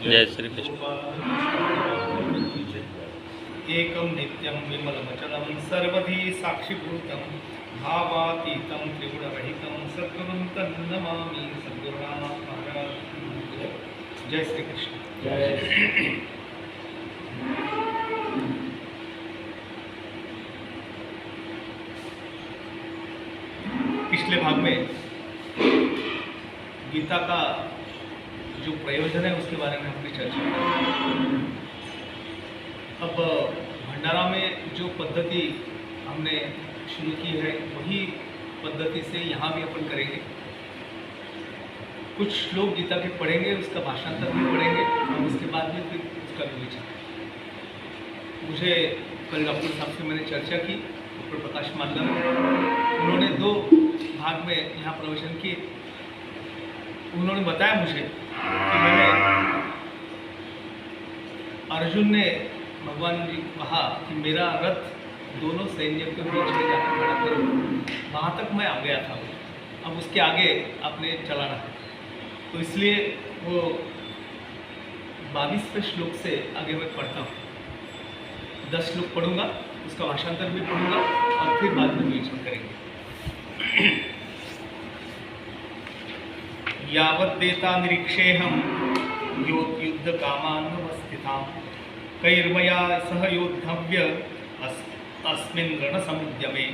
जय श्री कृष्ण। एकं नित्यं विमलमचलं सर्वधी साक्षिभूतं भावातीतं त्रिगुणरहितं सद्गुरुं तन्नमामि सद्गुरुनाथ महाराज। जय श्री कृष्ण। पिछले भाग में गीता का जो प्रयोजन है उसके बारे में हमने चर्चा की। अब भंडारा में जो पद्धति हमने शुरू की है वही पद्धति से यहाँ भी अपन करेंगे। कुछ श्लोक गीता के पढ़ेंगे, उसका भाषांतर भी पढ़ेंगे और उसके बाद में फिर उसका विवेचन। मुझे कल डॉक्टर साहब से मैंने चर्चा की, डॉक्टर प्रकाश माल्ला, उन्होंने 2 भाग में यहाँ प्रवचन किए। उन्होंने बताया मुझे कि मैंने अर्जुन ने भगवान जी को कहा कि मेरा रथ दोनों सैन्य के बीच में जाकर खड़ा करो, वहाँ तक मैं आ गया था, अब उसके आगे आपने चलाना है। तो इसलिए वो 22वें श्लोक से आगे मैं पढ़ता हूँ। 10 श्लोक पढ़ूंगा, उसका भाषांतर भी पढ़ूंगा और फिर बाद में विवेचन करेंगे। यावद्देता निरीक्षेऽहं युद्ध कामानवस्थितां कैर्मया सह योद्धव्य अस्मिन् रणसमुद्यमे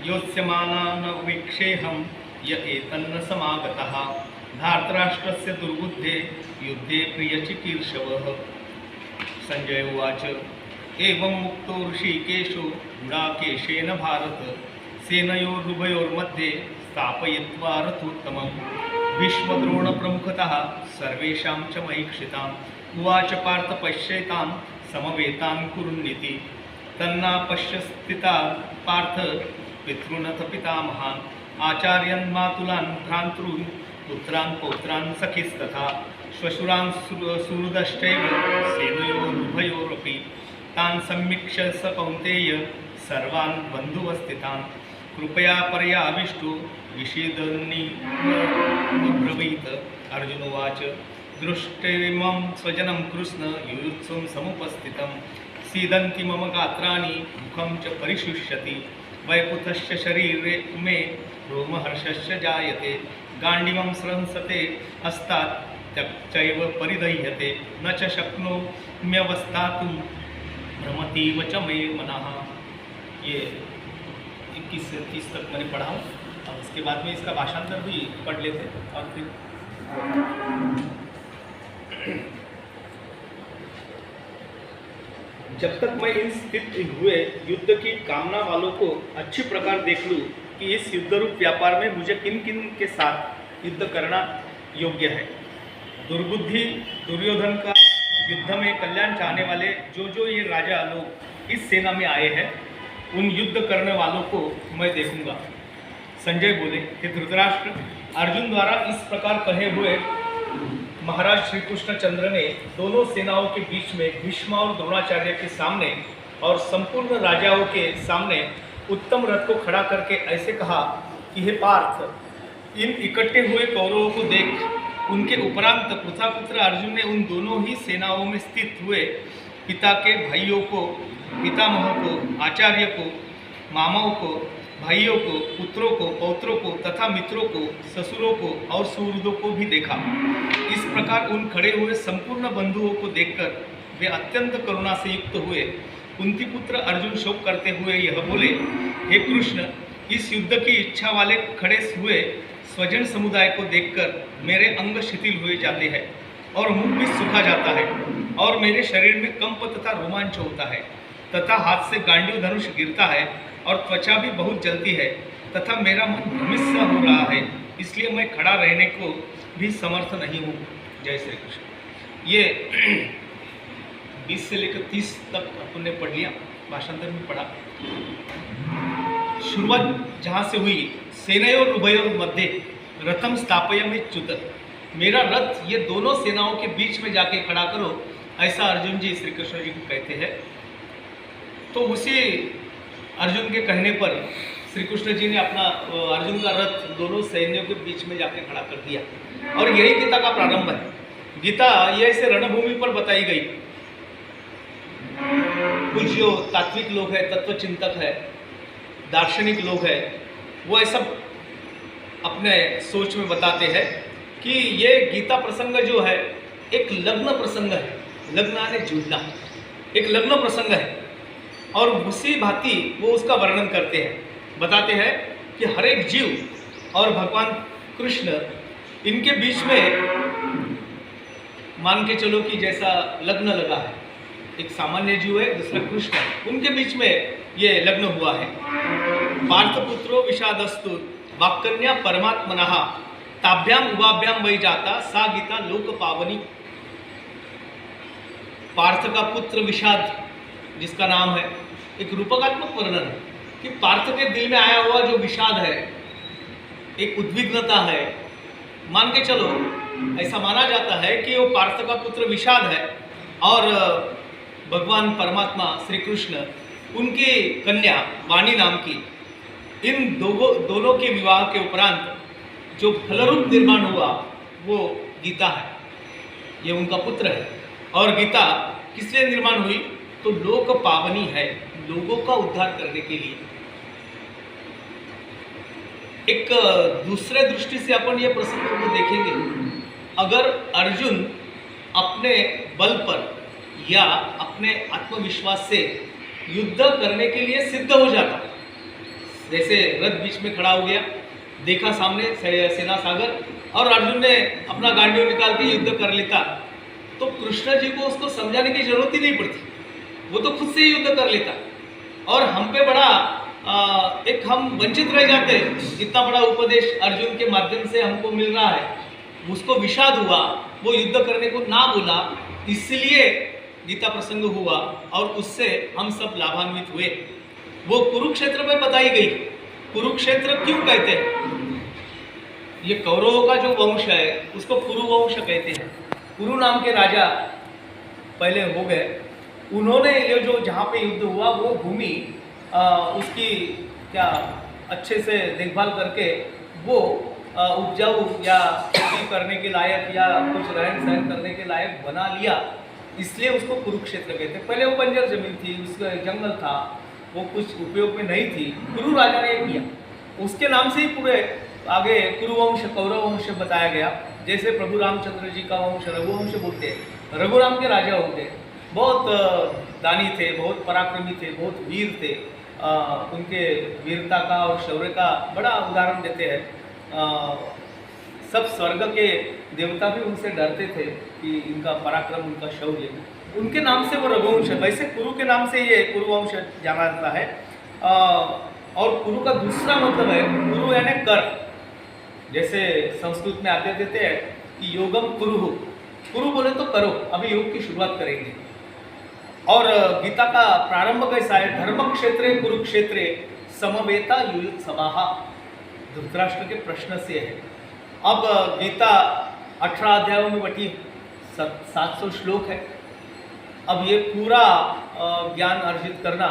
योत्स्यमानान् वीक्षेऽहं य एतन्न समागतः धार्तराष्ट्रस्य दुर्बुद्धे युद्धे प्रियचिकीर्षवः। संजय उवाच एवं मुक्तो ऋषिकेशो गुडाकेशेन भारत सेनयोरुभयोर्मध्ये स्थापयित्वा रथोत्तमं भीष्मद्रोणप्रमुखतः सर्वेषां च महीक्षिताम् उवाच पार्थ पश्येतां समवेतान् कुरुन्निति तन्ना पश्यस्थिता पार्थ पितॄनथ पितामहान् आचार्यान् मातुलान् भ्रातॄन् पुत्रान् पौत्रान् सखिस्तथा श्वशुरान् सुहृदश्चैव सेनयोरुभयोरपि तान् सम्मीक्ष्य स कौन्तेय सर्वान् बन्धुवस्थितान् कृपया पर्याविष्टो विषीदन्निब्रवीत। अर्जुन उवाच दृष्टेमं स्वजनं कृष्ण युयुत्सुं समुपस्थितं सीदन्ति मम गात्राणि मुखं च परिशुष्यति वैकुंठस्य शरीरे मे रोमहर्षस्य जायते गाण्डीवं स्रंसते हस्तात् त्यक्तैव परिदह्यते न च शक्नोम्यवस्थातुं भ्रमतीव च मे मनः। ये 21 से 30 तक मैंने पढ़ा हूँ। अब उसके बाद में इसका भाषांतर भी पढ़ लेते और फिर जब तक मैं इन स्थित हुए युद्ध की कामना वालों को अच्छी प्रकार देख लूँ कि इस युद्ध रूप व्यापार में मुझे किन किन के साथ युद्ध करना योग्य है। दुर्बुद्धि दुर्योधन का युद्ध में कल्याण चाहने वाले जो ये राजा लोग इस सेना में आए हैं उन युद्ध करने वालों को मैं देखूंगा। संजय बोले, हे धृतराष्ट्र, अर्जुन द्वारा इस प्रकार कहे हुए महाराज श्री कृष्णचंद्र ने दोनों सेनाओं के बीच में भीष्म और द्रोणाचार्य के सामने और संपूर्ण राजाओं के सामने उत्तम रथ को खड़ा करके ऐसे कहा कि हे पार्थ, इन इकट्ठे हुए कौरवों को देख। उनके उपरांत पृथापुत्र अर्जुन ने उन दोनों ही सेनाओं में स्थित हुए पिता के भाइयों को, पितामह को, आचार्य को, मामाओं को, भाइयों को, पुत्रों को, पौत्रों को तथा मित्रों को, ससुरों को और सुहृदों को भी देखा। इस प्रकार उन खड़े हुए संपूर्ण बंधुओं को देखकर वे अत्यंत करुणा से युक्त हुए। कुंती पुत्र अर्जुन शोक करते हुए यह बोले, हे कृष्ण, इस युद्ध की इच्छा वाले खड़े हुए स्वजन समुदाय को देखकर मेरे अंग शिथिल हुए जाते हैं और मुख भी सूखा जाता है और मेरे शरीर में कंप तथा रोमांच होता है तथा हाथ से गांडीव धनुष गिरता है और त्वचा भी बहुत जलती है तथा मेरा मन भ्रमित सा हो रहा है, इसलिए मैं खड़ा रहने को भी समर्थ नहीं हूँ। जय श्री कृष्ण। ये 20 से लेकर 30 तक अपन ने पढ़ लिया, भाषांतर में पढ़ा। शुरुआत जहाँ से हुई, सेनयोर उभयोर मध्य रथम स्थापयमेच्युत, मेरा रथ ये दोनों सेनाओं के बीच में जाके खड़ा करो, ऐसा अर्जुन जी श्री कृष्ण जी को कहते हैं। तो उसी अर्जुन के कहने पर श्री कृष्ण जी ने अपना अर्जुन का रथ दोनों सैन्यों के बीच में जाके खड़ा कर दिया और यही गीता का प्रारंभ है। गीता ये ऐसे रणभूमि पर बताई गई। कुछ जो तात्विक लोग हैं, तत्वचिंतक है, दार्शनिक लोग हैं, वो ऐसा अपने सोच में बताते हैं कि ये गीता प्रसंग जो है एक लग्न प्रसंग है। लग्न यानी जुड़ना, एक लग्न प्रसंग है। और उसी भांति वो उसका वर्णन करते हैं, बताते हैं कि हर एक जीव और भगवान कृष्ण, इनके बीच में मान के चलो कि जैसा लग्न लगा है, एक सामान्य जीव है, दूसरा कृष्ण है, उनके बीच में ये लग्न हुआ है। पार्थपुत्रो विषादस्तु वाक्कन्या परमात्मनः ताभ्याम उभाभ्याम वही जाता सा गीता लोक पावनी। पार्थ का पुत्र विषाद, जिसका नाम है, एक रूपकात्मक वर्णन है कि पार्थ के दिल में आया हुआ जो विषाद है, एक उद्विग्नता है। मान के चलो, ऐसा माना जाता है कि वो पार्थ का पुत्र विषाद है और भगवान परमात्मा श्री कृष्ण, उनकी कन्या वाणी नाम की, इन दोनों के विवाह के उपरांत जो फलरूप निर्माण हुआ वो गीता है, ये उनका पुत्र है। और गीता किस लिए निर्माण हुई? तो लोक पावनी है, लोगों का उद्धार करने के लिए। एक दूसरे दृष्टि से अपन ये प्रसंग को देखेंगे। अगर अर्जुन अपने बल पर या अपने आत्मविश्वास से युद्ध करने के लिए सिद्ध हो जाता, जैसे रथ बीच में खड़ा हो गया, देखा सामने सेना सागर, और अर्जुन ने अपना गांडीव निकाल के युद्ध कर लेता, तो कृष्ण जी को उसको समझाने की जरूरत ही नहीं पड़ती, वो तो खुद से ही युद्ध कर लेता। और हम पे बड़ा एक हम वंचित रह जाते हैं। इतना बड़ा उपदेश अर्जुन के माध्यम से हमको मिल रहा है, उसको विषाद हुआ, वो युद्ध करने को ना बोला, इसलिए गीता प्रसंग हुआ और उससे हम सब लाभान्वित हुए। वो कुरुक्षेत्र में बताई गई। कुरुक्षेत्र क्यों कहते हैं? ये कौरवों का जो वंश है उसको कुरु वंश कहते हैं। कुरु नाम के राजा पहले हो गए, उन्होंने ये जो जहाँ पे युद्ध हुआ वो भूमि उसकी क्या अच्छे से देखभाल करके वो उपजाऊ या खेती करने के लायक या कुछ रहन सहन करने के लायक बना लिया, इसलिए उसको कुरुक्षेत्र कहते हैं। पहले वो बंजर जमीन थी, उसका जंगल था, वो कुछ उपयोग में नहीं थी, कुरु राजा ने किया, उसके नाम से ही पूरे आगे कुरुवंश कौरव वंश बताया गया। जैसे प्रभु रामचंद्र जी का वंश रघुवंश बोलते हैं, रघुराम के राजा होते, बहुत दानी थे, बहुत पराक्रमी थे, बहुत वीर थे। उनके वीरता का और शौर्य का बड़ा उदाहरण देते हैं। सब स्वर्ग के देवता भी उनसे डरते थे कि इनका पराक्रम, उनका शौर्य, उनके नाम से वो रघुवंश। वैसे कुरु के नाम से ये कुरुवंश जाना जाता है। और कुरु का दूसरा मतलब है कुरु यानी कर। जैसे संस्कृत में आते देते हैं कि योगम कुरु, कुरु बोले तो करो, अभी योग की शुरुआत करेंगे। और गीता का प्रारंभ कैसा है? धर्म क्षेत्रे कुरुक्षेत्रे समवेता युयुत्सवाः, धृतराष्ट्र के प्रश्न से है। अब गीता 18 अध्यायों में बटी 700 श्लोक है। अब ये पूरा ज्ञान अर्जित करना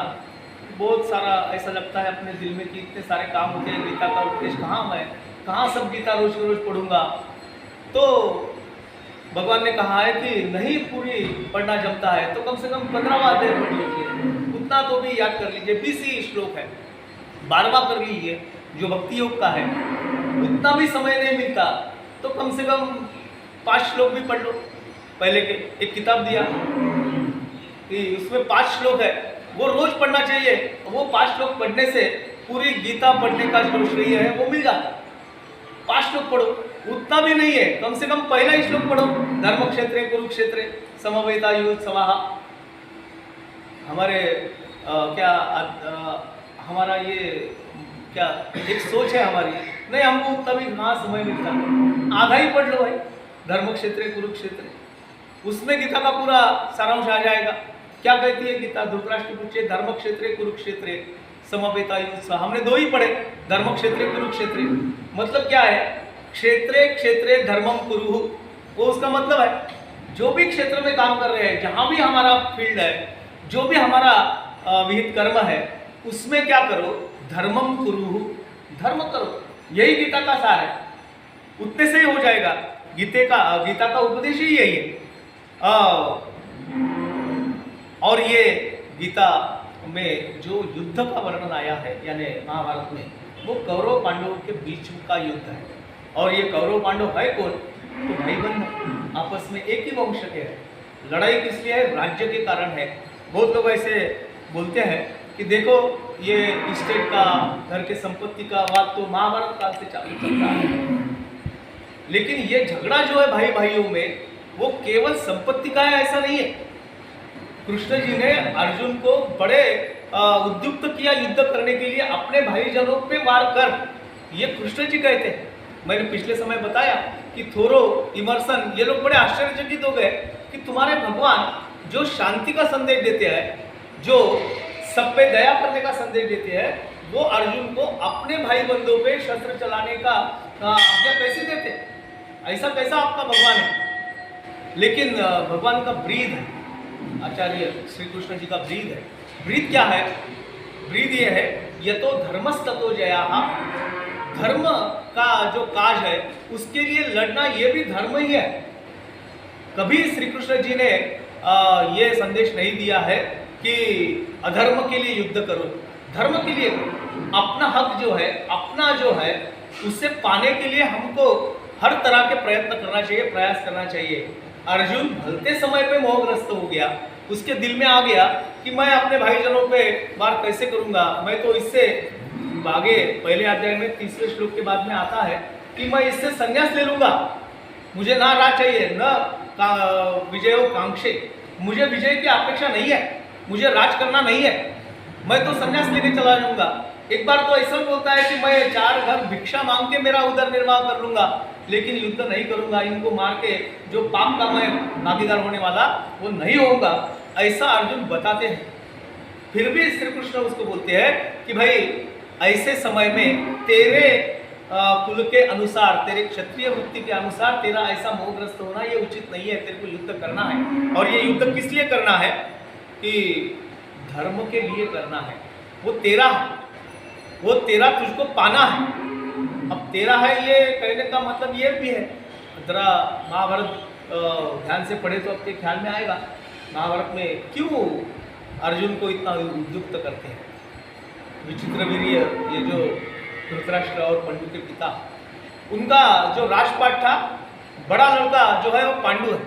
बहुत सारा ऐसा लगता है अपने दिल में कि इतने सारे काम होते हैं, गीता का उपदेश कहाँ मैं कहाँ सब गीता रोज रोज पढ़ूंगा। तो भगवान ने कहा है कि नहीं पूरी पढ़ना जमता है तो कम से कम 15वां अध्याय पढ़ लीजिए, उतना तो भी याद कर लीजिए। 20 ही श्लोक है, 12वां कर लीजिए जो भक्ति योग का है। उतना भी समय नहीं मिलता तो कम से कम 5 श्लोक भी पढ़ लो। पहले के एक किताब दिया कि उसमें 5 श्लोक है, वो रोज पढ़ना चाहिए। वो 5 श्लोक पढ़ने से पूरी गीता पढ़ने का जो श्रेय है वो मिल जाता। 5 श्लोक पढ़ो, उतना भी नहीं है, कम से कम पहला ही श्लोक पढ़ो, धर्म क्षेत्रे कुरुक्षेत्रे समवेता युयुत्सवाः। हमारे हमारा ये क्या एक सोच है हमारी, नहीं हमको उतना भी कहाँ समय मिलता, आधा ही पढ़ लो भाई, धर्म क्षेत्रे कुरुक्षेत्रे, उसमें गीता का पूरा सारांश आ जाएगा। क्या कहती है गीता? धृतराष्ट्र पूछे धर्म क्षेत्रे कुरुक्षेत्रे समवेता युयुत्सवाः। हमने 2 ही पढ़े, धर्म क्षेत्रे कुरुक्षेत्रे, मतलब क्या है? क्षेत्रे क्षेत्रे धर्मम कुरु, वो उसका मतलब है जो भी क्षेत्र में काम कर रहे हैं, जहाँ भी हमारा फील्ड है, जो भी हमारा विहित कर्म है, उसमें क्या करो? धर्मम कुरु, धर्म करो। यही गीता का सार है, उतने से ही हो जाएगा। गीता का उपदेश ही यही है। और ये गीता में जो युद्ध का वर्णन आया है यानी महाभारत में, वो कौरव पांडवों के बीच का युद्ध है। और ये कौरव पांडव है कौन? तो भाई बहन आपस में एक ही वंश के हैं। लड़ाई किस लिए है? राज्य के कारण है। बहुत लोग ऐसे बोलते हैं कि देखो ये स्टेट का, घर के संपत्ति का वाद तो महाभारत काल से चालू चल रहा है। लेकिन ये झगड़ा जो है भाई भाइयों में, वो केवल संपत्ति का है ऐसा नहीं है। कृष्ण जी ने अर्जुन को बड़े उद्युक्त किया युद्ध करने के लिए, अपने भाईजनों पे वार कर, ये कृष्ण जी कहते हैं। मैंने पिछले समय बताया कि थोरो, इमर्सन, ये लोग बड़े आश्चर्यचकित हो गए कि तुम्हारे भगवान जो शांति का संदेश देते हैं, जो सब पे दया करने का संदेश देते हैं, वो अर्जुन को अपने भाई बंधुओं पे शस्त्र चलाने का आज्ञा कैसे देते? ऐसा कैसा आपका भगवान है? लेकिन भगवान का ब्रीद है, आचार्य श्री कृष्ण जी का ब्रीद है। ब्रीद क्या है? ब्रीद ये है, यतो धर्मस्ततो जयाः, धर्म का जो काज है उसके लिए लड़ना ये भी धर्म ही है। कभी श्री कृष्ण जी ने ये संदेश नहीं दिया है कि अधर्म के लिए युद्ध करो, धर्म के लिए करो। अपना हक जो है, अपना जो है, उसे पाने के लिए हमको हर तरह के प्रयत्न करना चाहिए, प्रयास करना चाहिए। अर्जुन भलते समय पे मोहग्रस्त हो गया, उसके दिल में आ गया कि मैं अपने भाईजनों पे वार कैसे करूंगा। मैं तो इससे आगे पहले अध्याय में 30वें श्लोक के बाद में आता है कि मैं इससे संन्यास ले लूंगा, मुझे ना राज चाहिए, न विजयो कांक्षे, मुझे विजय की अपेक्षा नहीं है, मुझे राज करना नहीं है, मैं तो संन्यास लेके चला जाऊंगा। एक बार तो ऐसा बोलता है कि मैं 4 घर भिक्षा मांग के मेरा उदर निर्वाह कर लूंगा, लेकिन युद्ध नहीं करूंगा, इनको मार के जो पाप का मैं भागीदार होने वाला वो नहीं होगा, ऐसा अर्जुन बताते हैं। फिर भी श्री कृष्ण उसको बोलते हैं कि भाई ऐसे समय में तेरे कुल के अनुसार, तेरे क्षत्रिय वृत्ति के अनुसार तेरा ऐसा मोहग्रस्त होना ये उचित नहीं है, तेरे को युद्ध करना है। और ये युद्ध किस लिए करना है? कि धर्म के लिए करना है। वो तेरा है, वो तेरा तुझको पाना है। अब तेरा है ये कहने का मतलब ये भी है, जरा महाभारत ध्यान से पढ़े तो आपके ख्याल में आएगा महाभारत में क्यों अर्जुन को इतना उद्युक्त करते हैं। विचित्रवीर्य, ये जो धृतराष्ट्र और पांडु के पिता, उनका जो राजपाट था, बड़ा लड़का जो है वो पांडु है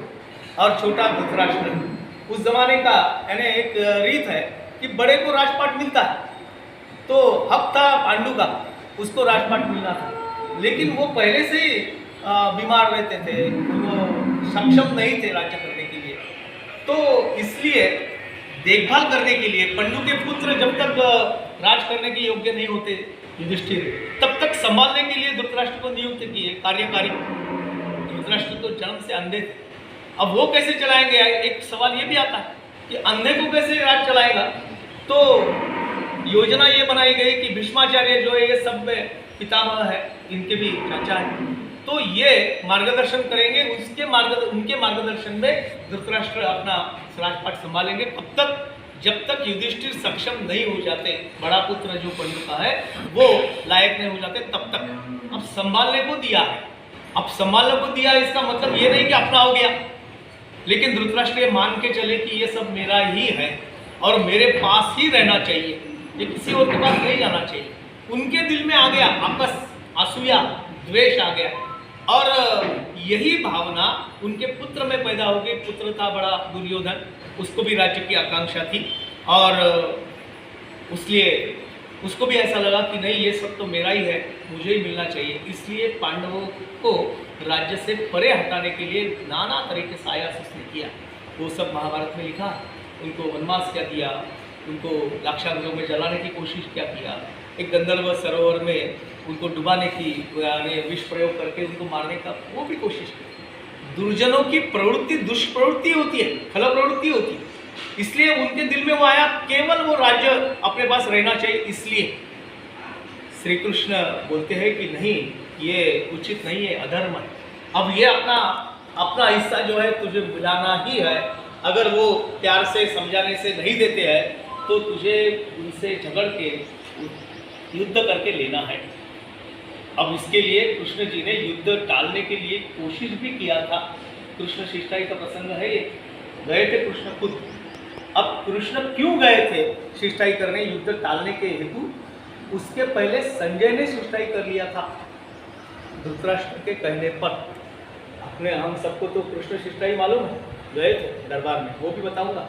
और छोटा धृतराष्ट्र। उस जमाने का यानी एक रीत है कि बड़े को राजपाट मिलता है, तो हक था पांडु का, उसको राजपाट मिलना था। लेकिन वो पहले से ही बीमार रहते थे, वो सक्षम नहीं थे राज्य करने के लिए, तो इसलिए देखभाल करने के लिए पांडु के पुत्र जब तक राज करने के योग्य नहीं होते युधिष्ठिर, तब तक संभालने के लिए धृतराष्ट्र को नियुक्त किए कार्यकारी। धृतराष्ट्र तो जन्म से अंधे थे, अब वो कैसे चलाएंगे? एक सवाल ये भी आता है कि अंधे को कैसे राज चलाएगा। तो योजना ये बनाई गई कि भीष्माचार्य जो है ये सब में पितामह है, इनके भी चाचा है, तो ये मार्गदर्शन करेंगे, उनके मार्गदर्शन में धृतराष्ट्र अपना राजपाट संभालेंगे। कब तक? जब तक युधिष्ठिर सक्षम नहीं हो जाते, बड़ा पुत्र जो पांडु का है वो लायक नहीं हो जाते, तब तक। अब संभालने को दिया है, अब संभालने को दिया, इसका मतलब ये नहीं कि अपना हो गया, लेकिन धृतराष्ट्र ये मान के चले कि ये सब मेरा ही है और मेरे पास ही रहना चाहिए, ये किसी और के पास नहीं जाना चाहिए। उनके दिल में आ गया आपस, असूया, द्वेष आ गया, और यही भावना उनके पुत्र में पैदा हो गई। पुत्र था बड़ा दुर्योधन, उसको भी राज्य की आकांक्षा थी और उसलिए उसको भी ऐसा लगा कि नहीं, ये सब तो मेरा ही है, मुझे ही मिलना चाहिए। इसलिए पांडवों को राज्य से परे हटाने के लिए नाना तरीके से आयास उसने किया। वो सब महाभारत में लिखा। उनको वनवास क्या दिया, उनको लाक्षागृह में जलाने की कोशिश क्या किया, एक गंधर्व सरोवर में उनको डुबाने की यानी विष प्रयोग करके उनको मारने का वो भी कोशिश की। दुर्जनों की प्रवृत्ति दुष्प्रवृत्ति होती है, खल प्रवृत्ति होती है, इसलिए उनके दिल में वो आया केवल वो राज्य अपने पास रहना चाहिए। इसलिए श्री कृष्ण बोलते हैं कि नहीं, ये उचित नहीं है, अधर्म है। अब ये अपना हिस्सा जो है तुझे मिलाना ही है। अगर वो प्यार से समझाने से नहीं देते हैं तो तुझे उनसे झगड़ के युद्ध करके लेना है। अब इसके लिए कृष्ण जी ने युद्ध टालने के लिए कोशिश भी किया था। कृष्ण शिष्टाई का प्रसंग है ये, गए थे कृष्ण खुद। अब कृष्ण क्यों गए थे शिष्टाई करने, युद्ध टालने के हेतु? उसके पहले संजय ने शिष्टाई कर लिया था धृतराष्ट्र के कहने पर। अपने हम सबको तो कृष्ण शिष्टाई मालूम है, गए थे दरबार में, वो भी बताऊंगा।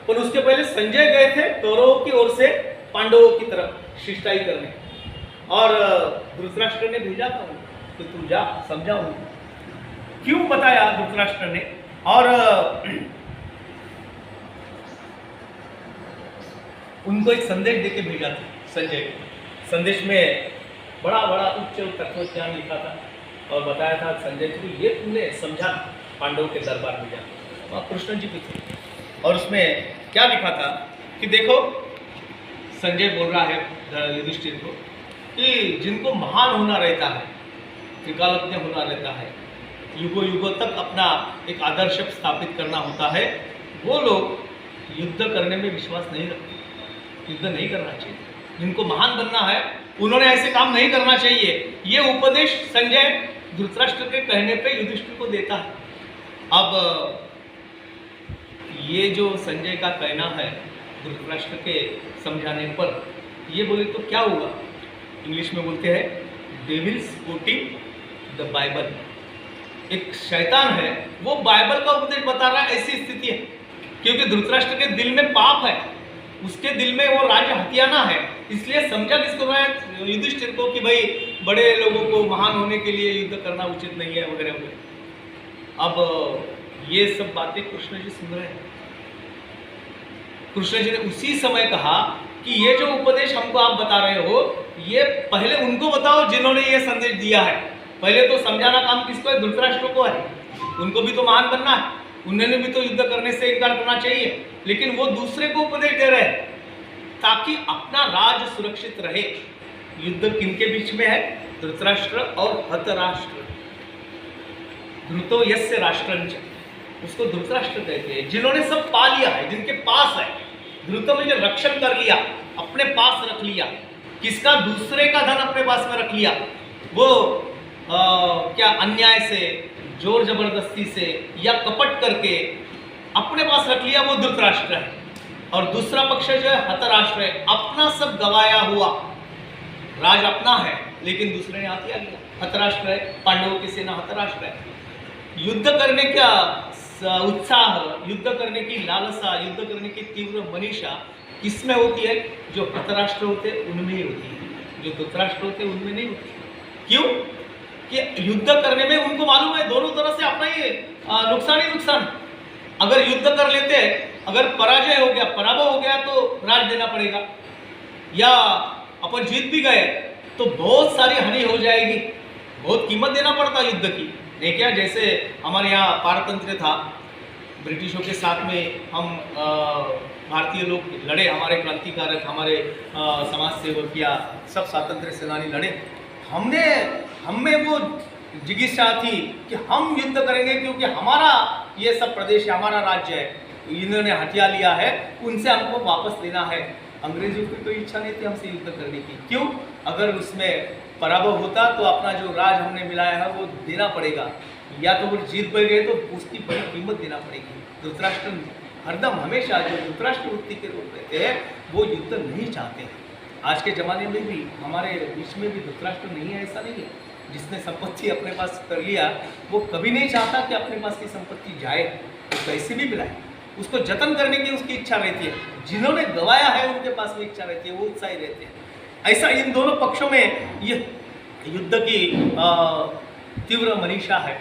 पर उसके पहले संजय गए थे कौरवों की ओर से पांडवों की तरफ शिष्टाई करने, और धृतराष्ट्र ने भेजा था कि तू जा, समझाओ क्यों बताया धृतराष्ट्र ने। और उनको एक संदेश देके भेजा था संजय को। संदेश में बड़ा बड़ा उच्च तत्वज्ञान लिखा था और बताया था संजय को, ये तुमने समझा पांडवों के दरबार में जा। वहाँ कृष्ण जी भी थे और उसमें क्या लिखा था कि देखो, संजय बोल रहा है युधिष्ठिर को कि जिनको महान होना रहता है, त्रिकालज्ञ होना रहता है, युगों युगों तक अपना एक आदर्श स्थापित करना होता है, वो लोग युद्ध करने में विश्वास नहीं रखते, युद्ध नहीं करना चाहिए। जिनको महान बनना है उन्होंने ऐसे काम नहीं करना चाहिए। ये उपदेश संजय धृतराष्ट्र के कहने पे युधिष्ठिर को देता है। अब ये जो संजय का कहना है धृतराष्ट्र के समझाने पर, ये बोले तो क्या हुआ, इंग्लिश में बोलते हैं डेविल्स कोटिंग द बाइबल। एक शैतान है, वो बाइबल का उपदेश बता रहा है, ऐसी स्थिति है। क्योंकि धृतराष्ट्र के दिल में पाप है, उसके दिल में वो राज्य हथियाना है, इसलिए समझा किसको रहा है युधिष्ठिर को कि भाई बड़े लोगों को महान होने के लिए युद्ध करना उचित नहीं है वगैरह वगैरह। अब ये सब बातें कृष्ण जी सुन रहे हैं। कृष्ण जी ने उसी समय कहा कि ये जो उपदेश हमको आप बता रहे हो, ये पहले उनको बताओ जिन्होंने ये संदेश दिया है। पहले तो समझाना काम किसको है, धृतराष्ट्र को है। उनको भी तो महान बनना है, उन्होंने भी तो युद्ध करने से इनकार करना चाहिए, लेकिन वो दूसरे को उपदेश दे रहे हैं ताकि अपना राज सुरक्षित रहे। युद्ध किनके बीच में है, धृतराष्ट्र और हतराष्ट्र। धृतो यस्य राष्ट्रंच, उसको धृतराष्ट्र कहते हैं, जिन्होंने सब पा लिया है, जिनके पास है। धृतो में जो रक्षण कर लिया, अपने पास रख लिया, किसका, दूसरे का धन अपने पास में रख लिया। वो क्या अन्याय से, जोर जबरदस्ती से या कपट करके अपने पास रख लिया, वो धृतराष्ट्र है। और दूसरा पक्ष जो है हतराष्ट्र है, अपना सब गवाया हुआ, राज अपना है लेकिन दूसरे ने हथियार लिया, हतराष्ट्र है। पांडवों की सेना हतराष्ट्र है। युद्ध करने का उत्साह, युद्ध करने की लालसा, युद्ध करने की तीव्र मनीषा किसमें होती है, जो हतराष्ट्र होते उनमें ही होती है, जो धृतराष्ट्र होते उनमें नहीं होती। क्यों कि युद्ध करने में उनको मालूम है दोनों तरफ से अपना ही नुकसान ही नुकसान। अगर युद्ध कर लेते, अगर पराजय हो गया, पराभव हो गया तो राज देना पड़ेगा, या अपन जीत भी गए तो बहुत सारी हानि हो जाएगी, बहुत कीमत देना पड़ता युद्ध की। नहीं क्या, जैसे हमारे यहाँ पारतंत्र था, ब्रिटिशों के साथ में हम भारतीय लोग लड़े, हमारे क्रांतिकारक, हमारे समाज सेवक या सब स्वातंत्र सेनानी लड़े। हमें वो जिज्ञासा थी कि हम युद्ध करेंगे क्योंकि हमारा ये सब प्रदेश है, हमारा राज्य है, इन्होंने हथियार लिया है, उनसे हमको वापस लेना है। अंग्रेजों की कोई इच्छा नहीं थी हमसे युद्ध करने की। क्यों, अगर उसमें पराभव होता तो अपना जो राज हमने मिलाया है वो देना पड़ेगा, या तो वो जीत पर गए तो उसकी बड़ी कीमत देना पड़ेगी। धृतराष्ट्र हरदम हमेशा जो धृतराष्ट्र वृत्ति के लोग रहते हैं वो युद्ध नहीं चाहते हैं। आज के ज़माने में भी हमारे बीच में भी धृतराष्ट्र नहीं है, ऐसा नहीं है। जिसने संपत्ति अपने पास कर लिया वो कभी नहीं चाहता कि अपने पास की संपत्ति जाए, तो कैसे भी मिलाए, उसको जतन करने की उसकी इच्छा रहती है। जिन्होंने गवाया है उनके पास में इच्छा रहती है, वो उत्साही रहते हैं। ऐसा इन दोनों पक्षों में ये युद्ध की तीव्र मनीषा है।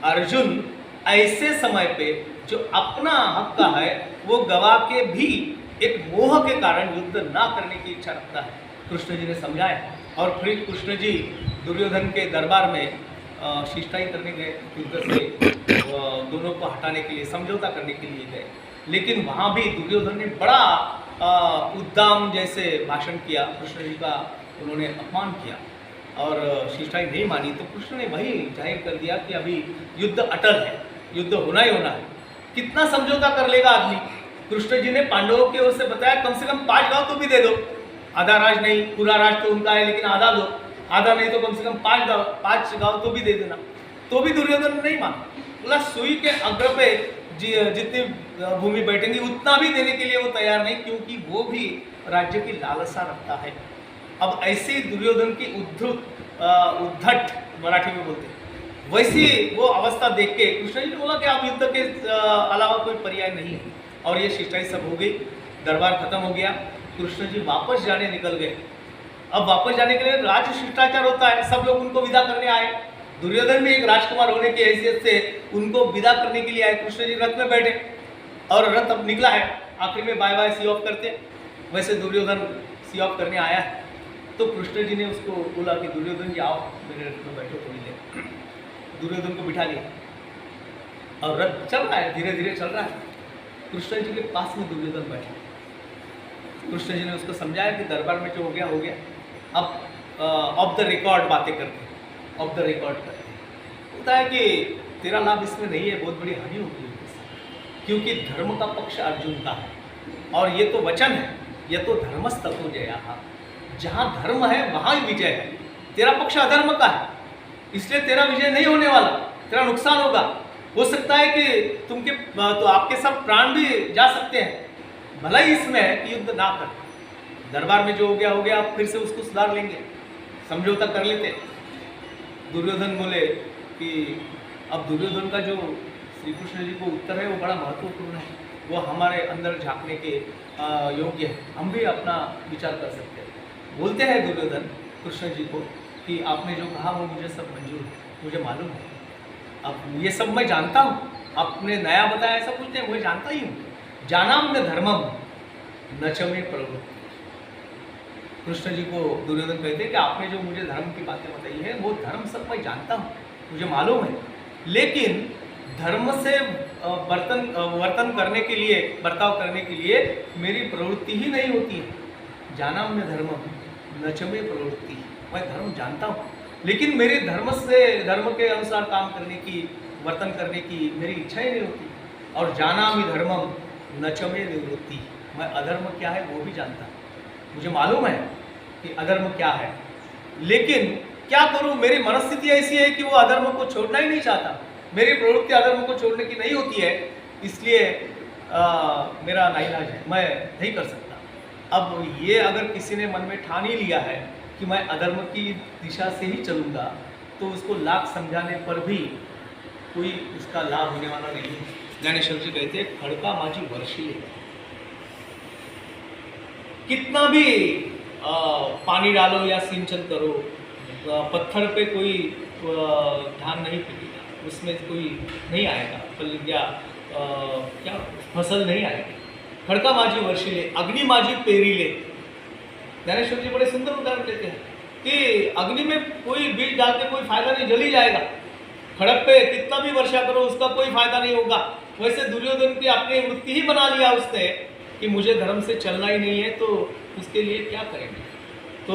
अर्जुन ऐसे समय पे जो अपना हक का है वो गवा के भी एक मोह के कारण युद्ध ना करने की इच्छा रखता है। कृष्ण जी ने समझाया, और फिर कृष्ण जी दुर्योधन के दरबार में शिष्टाई करने गए, युद्ध से दोनों को हटाने के लिए, समझौता करने के लिए गए। लेकिन वहाँ भी दुर्योधन ने बड़ा उद्दाम जैसे भाषण किया, कृष्ण जी का उन्होंने अपमान किया और शिष्टाई नहीं मानी। तो कृष्ण ने वही जाहिर कर दिया कि अभी युद्ध अटल है, युद्ध होना ही होना है। कितना समझौता कर लेगा आदमी। कृष्ण जी ने पांडवों की ओर से बताया कम से कम 5 गांव तो भी दे दो, आधा राज नहीं, पूरा राज तो उनका है लेकिन आधा दो, आधा नहीं तो कम से कम 5 गांव तो भी दे देना। तो भी दुर्योधन नहीं माना, बोला सुई के अग्र पे जितनी भूमि बैठेंगी उतना भी देने के लिए वो तैयार नहीं, क्योंकि वो भी राज्य की लालसा रखता है। अब ऐसी दुर्योधन की उद्धट मराठी में बोलते हैं, वैसी वो अवस्था देख के कृष्ण जी ने बोला कि आप युद्ध के अलावा कोई पर्याय नहीं है। और ये शिष्टाई सब हो गई, दरबार खत्म हो गया, कृष्ण जी वापस जाने निकल गए। अब वापस जाने के लिए राज शिष्टाचार होता है, सब लोग उनको विदा करने आए। दुर्योधन भी एक राजकुमार होने की हैसियत से उनको विदा करने के लिए आए। कृष्ण जी रथ में बैठे और रथ अब निकला है, आखिर में बाय बाय सी ऑफ करते। वैसे दुर्योधन सी ऑफ करने आया है, तो कृष्ण जी ने उसको बोला कि दुर्योधन जी आओ मेरे रथ में बैठो थोड़ी देर। दुर्योधन को बिठा लिया और रथ चल रहा है, धीरे धीरे चल रहा है। कृष्ण जी के पास में दुर्योधन बैठा। कृष्ण जी ने उसको समझाया कि दरबार में जो हो गया हो गया, अब ऑफ द रिकॉर्ड बातें करते, ऑफ द रिकॉर्ड करते होता है कि तेरा लाभ इसमें नहीं है, बहुत बड़ी हानि होगी, क्योंकि धर्म का पक्ष अर्जुन का है। और ये तो वचन है, ये तो धर्मस्ततो जया, जहाँ धर्म है वहाँ ही विजय है। तेरा पक्ष अधर्म का है, इसलिए तेरा विजय नहीं होने वाला, तेरा नुकसान होगा। हो सकता है कि तो आपके सब प्राण भी जा सकते हैं। भला ही इसमें है कि युद्ध ना कर, दरबार में जो हो गया आप फिर से उसको सुधार लेंगे, समझौता कर लेते। दुर्योधन बोले कि अब दुर्योधन का जो श्री कृष्ण जी को उत्तर है वो बड़ा महत्वपूर्ण है, वो हमारे अंदर झांकने के योग्य है, हम भी अपना विचार कर सकते हैं। बोलते हैं दुर्योधन कृष्ण जी को कि आपने जो कहा वो मुझे सब मंजूर है, मुझे मालूम है, अब ये सब मैं जानता हूँ, आपने नया बताया ऐसा कुछ नहीं, मुझे जानता ही हूँ। जानाम न धर्मम न च में प्रवृत्ति। कृष्ण जी को दुर्योधन कहते हैं कि आपने जो मुझे धर्म की बातें बताई है वो धर्म सब मैं जानता हूँ, मुझे मालूम है, लेकिन धर्म से वर्तन करने के लिए, बर्ताव करने के लिए मेरी प्रवृत्ति ही नहीं होती है। जानाम न धर्मम न च में प्रवृत्ति, मैं धर्म जानता हूँ लेकिन मेरे धर्म के अनुसार काम करने की, वर्तन करने की मेरी इच्छा ही नहीं होती। और जानामि धर्मम न च में निवृत्ति, मैं अधर्म क्या है वो भी जानता हूँ, मुझे मालूम है कि अधर्म क्या है, लेकिन क्या करूँ, मेरी मनस्थिति ऐसी है कि वो अधर्म को छोड़ना ही नहीं चाहता, मेरी प्रवृत्ति अधर्म को छोड़ने की नहीं होती है, इसलिए मेरा नाइलाज है, मैं नहीं कर सकता। अब ये अगर किसी ने मन में ठान ही लिया है कि मैं अधर्म की दिशा से ही चलूँगा, तो उसको लाख समझाने पर भी कोई उसका लाभ होने वाला नहीं है। ज्ञानेश्वर जी कहते हैं खड़का माझी वर्षीले, कितना भी पानी डालो या सिंचन करो, पत्थर पे कोई धान नहीं पिटेगा, उसमें कोई नहीं आएगा फल या क्या फसल नहीं आएगी। खड़का माझी वर्षीले अग्नि माझी पेरीले। ज्ञानेश्वर जी बड़े सुंदर उदाहरण देते हैं कि अग्नि में कोई बीज डाल के कोई फायदा नहीं, जल ही जाएगा। खड़क पे कितना भी वर्षा करो उसका कोई फायदा नहीं होगा। वैसे दुर्योधन की अपनी वृत्ति ही बना लिया उसने कि मुझे धर्म से चलना ही नहीं है, तो उसके लिए क्या करेंगे। तो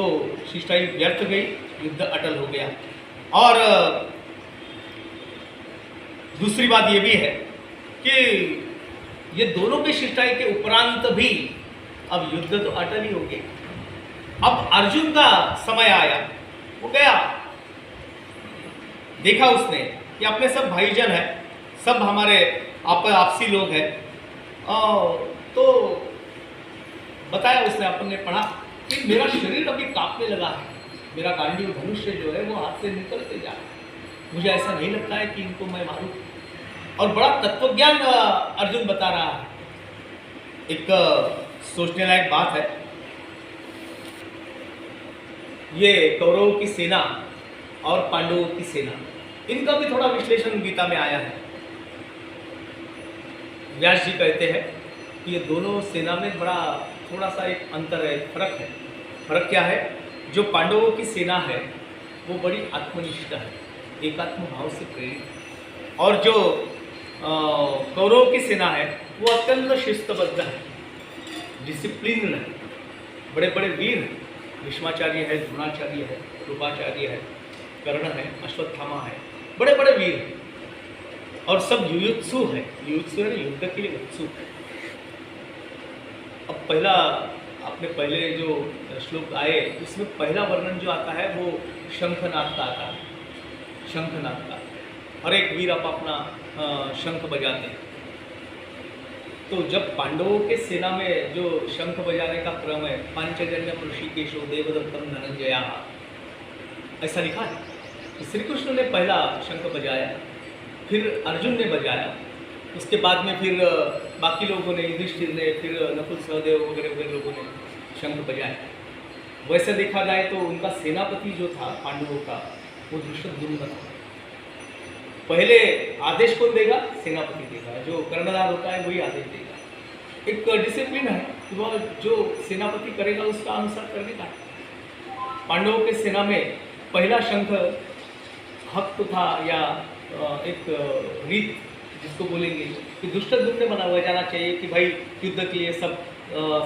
शिष्टाई व्यर्थ गई, युद्ध अटल हो गया। और दूसरी बात ये भी है कि ये दोनों के शिष्टाई के उपरांत भी अब युद्ध तो अटल ही हो गया। अब अर्जुन का समय आया, वो गया, देखा उसने कि अपने सब भाईजन है, सब हमारे आपसी लोग हैं, तो बताया उसने, अपन ने पढ़ा कि मेरा शरीर अभी कांपने लगा है, मेरा गांडीव धनुष्य जो है वो हाथ से निकलते जा रहा है, मुझे ऐसा नहीं लगता है कि इनको मैं मारूं। और बड़ा तत्वज्ञान अर्जुन बता रहा है। एक सोचने लायक बात है, ये कौरवों की सेना और पांडवों की सेना, इनका भी थोड़ा विश्लेषण गीता में आया है। व्यास जी कहते हैं कि ये दोनों सेना में बड़ा थोड़ा सा एक अंतर है, फर्क है। फर्क क्या है, जो पांडवों की सेना है वो बड़ी आत्मनिष्ठ है, एकात्म भाव से प्रेरित है, और जो कौरवों की सेना है वो अत्यंत शिस्तबद्ध है, डिसिप्लिन है, बड़े बड़े वीर हैं, भीष्माचार्य है, द्रोणाचार्य है, कृपाचार्य है, कर्ण है, अश्वत्थामा है, बड़े बड़े वीर हैं, और सब युयुत्सु है, युयुत्सु है, युद्ध के लिए उत्सुक है। अब पहला अपने पहले जो श्लोक आए उसमें पहला वर्णन जो आता है वो शंखनाद का आता है, शंखनाद का। हर एक वीर अपना शंख बजाते हैं। तो जब पांडवों के सेना में जो शंख बजाने का क्रम है, पांचजन्य ऋषिकेशो देवदत्तम धनंजया, ऐसा लिखा है। तो श्री कृष्ण ने पहला शंख बजाया, फिर अर्जुन ने बजाया, उसके बाद में फिर बाकी लोगों ने, युधिष्ठिर ने, फिर नकुल सहदेव वगैरह वगैरह लोगों ने शंख बजाया। वैसे देखा जाए तो उनका सेनापति जो था पांडवों का वो धृष्टद्युम्न था। पहले आदेश कौन देगा? सेनापति देगा। जो कर्णधार होता है वही आदेश देगा। एक डिसिप्लिन है कि वह जो सेनापति करेगा उसका अनुसार करने का। पांडवों के सेना में पहला शंख हक तो था, या एक रीत जिसको बोलेंगे कि दुष्टद्युम्न ने बना जाना चाहिए कि भाई युद्ध के लिए सब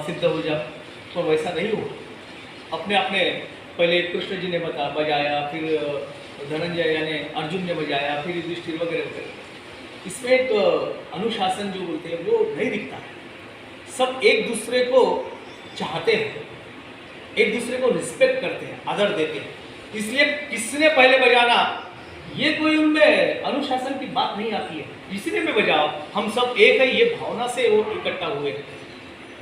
सिद्ध हो जा, तो वैसा नहीं हो। अपने अपने पहले कृष्ण जी ने बजाया, फिर धनंजय ने, अर्जुन ने बजाया, फिर युधिष्ठिर वगैरह वगैरह। इसमें एक अनुशासन जो बोलते हैं वो नहीं दिखता है। सब एक दूसरे को चाहते हैं, एक दूसरे को रिस्पेक्ट करते हैं, आदर देते हैं। इसलिए किसने पहले बजाना ये कोई उनमें अनुशासन की बात नहीं आती है। किसी ने भी बजाओ, हम सब एक है, ये भावना से वो इकट्ठा हुए हैं।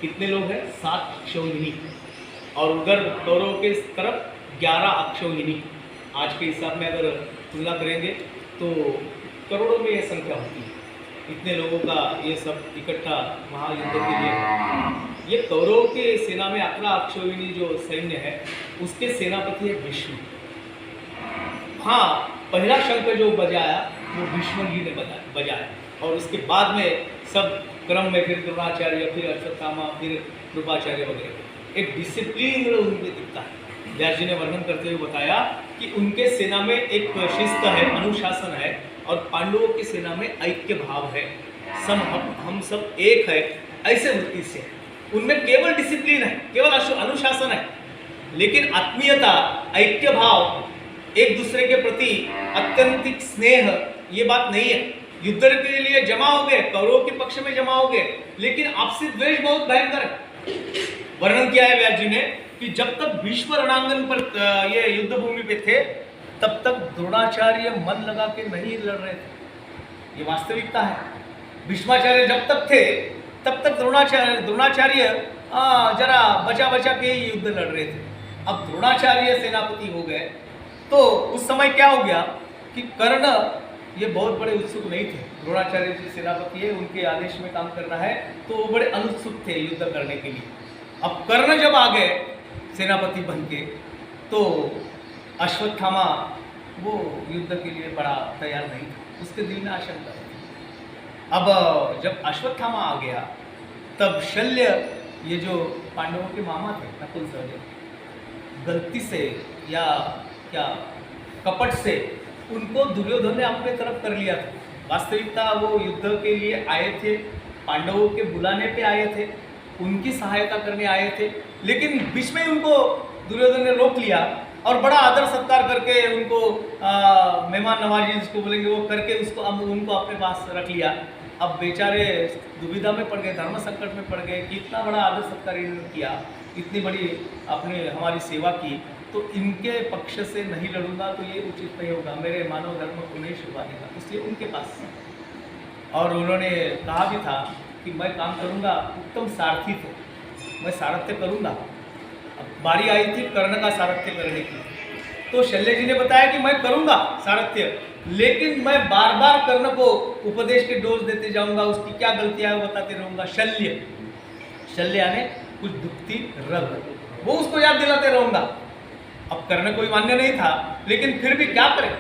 कितने लोग हैं? 7 अक्षौहिणी, और उधर कौरव के तरफ 11 अक्षौहिणी। आज के हिसाब में अगर तुलना करेंगे तो करोड़ों में ये संख्या होती है। इतने लोगों का ये सब इकट्ठा महायुद्ध के लिए। ये कौरव के सेना में 11 अक्षौहिणी जो सैन्य है उसके सेनापति है भीष्म। हाँ, पहला शंख जो बजाया वो भीष्म जी ने बजाया, और उसके बाद में सब क्रम में फिर द्रोणाचार्य, फिर अश्वत्थामा, फिर कृपाचार्य वगैरह। एक डिसिप्लिन उनके दिखता है। व्यास जी ने वर्णन करते हुए बताया कि उनके सेना में एक शिस्त है, अनुशासन है, और पांडवों की सेना में ऐक्य भाव है। हम सब एक है, ऐसे वृत्ति से। उनमें केवल डिसिप्लिन है, केवल अनुशासन है, लेकिन आत्मीयता, ऐक्य भाव, एक दूसरे के प्रति अत्यंतिक स्नेह, ये बात नहीं है। युद्ध के लिए जमा हो गए, कौरवों के पक्ष में जमा हो गए, लेकिन आपसी द्वेष बहुत भयंकर है। वर्णन किया है व्यास जी ने कि जब तक भीष्म रणांगन पर ये युद्ध भूमि पे थे, तब तक द्रोणाचार्य मन लगा के नहीं लड़ रहे थे। ये वास्तविकता है। भीष्माचार्य जब तक थे तब तक द्रोणाचार्य जरा बचा बचा के ही युद्ध लड़ रहे थे। अब द्रोणाचार्य सेनापति हो गए तो उस समय क्या हो गया कि कर्ण ये बहुत बड़े उत्सुक नहीं थे। द्रोणाचार्य जी सेनापति है, उनके आदेश में काम करना है, तो वो बड़े अनुत्सुक थे युद्ध करने के लिए। अब कर्ण जब आ गए सेनापति बन के, तो अश्वत्थामा वो युद्ध के लिए बड़ा तैयार नहीं था, उसके दिल में आशंका थी। अब जब अश्वत्थामा आ गया तब शल्य, ये जो पांडवों के मामा थे नकुल सहदेव, गलती से या क्या कपट से उनको दुर्योधन ने अपने तरफ कर लिया था। वास्तविकता वो युद्ध के लिए आए थे, पांडवों के बुलाने पे आए थे, उनकी सहायता करने आए थे, लेकिन बीच में उनको दुर्योधन ने रोक लिया और बड़ा आदर सत्कार करके उनको मेहमान नवाजी जिसको बोलेंगे वो करके उसको उनको अपने पास रख लिया। अब बेचारे दुविधा में पड़ गए, धर्म संकट में पड़ गए कि इतना बड़ा आदर सत्कार इन्होंने किया, इतनी बड़ी आपने हमारी सेवा की, तो इनके पक्ष से नहीं लड़ूंगा तो ये उचित नहीं होगा, मेरे मानव धर्म को नहीं शोभा देगा, इसलिए उनके पास। और उन्होंने कहा भी था कि मैं काम करूंगा, उत्तम सारथी थे, मैं सारथ्य करूंगा। अब बारी आई थी कर्ण का सारथ्य करने की, तो शल्य जी ने बताया कि मैं करूंगा सारथ्य, लेकिन मैं बार बार कर्ण को उपदेश के डोज देते जाऊंगा, उसकी क्या गलतियां है बताते रहूंगा। शल्य यानी कुछ दुखती रग, वो उसको याद दिलाते रहूंगा। अब कर्ण कोई मान्य नहीं था, लेकिन फिर भी क्या करें,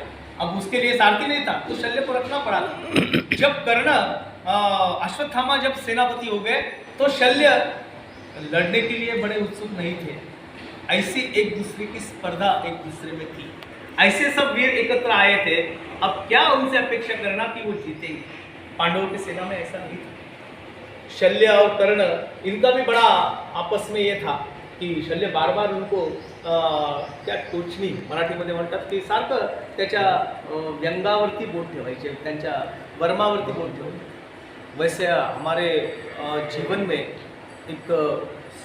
अब उसके लिए सारथी नहीं था तो शल्य को रखना पड़ा था। जब कर्ण अश्वत्थामा जब सेनापति हो गए तो शल्य लड़ने के लिए बड़े उत्सुक नहीं थे। ऐसी एक दूसरे की स्पर्धा एक दूसरे में थी, ऐसे सब वीर एकत्र आए थे। अब क्या उनसे अपेक्षा करना कि वो जीतेंगे? पांडवों की सेना में ऐसा नहीं था। शल्य और कर्ण इनका भी बड़ा आपस में ये था की शल्य बार बार उनको त्या टोचणी मराठीमध्ये म्हणतात की सारखं त्याच्या व्यंगावरती बोट ठेवायचे, त्यांच्या वर्मावरती बोट ठेवायचे। वैसे हमारे जीवन में एक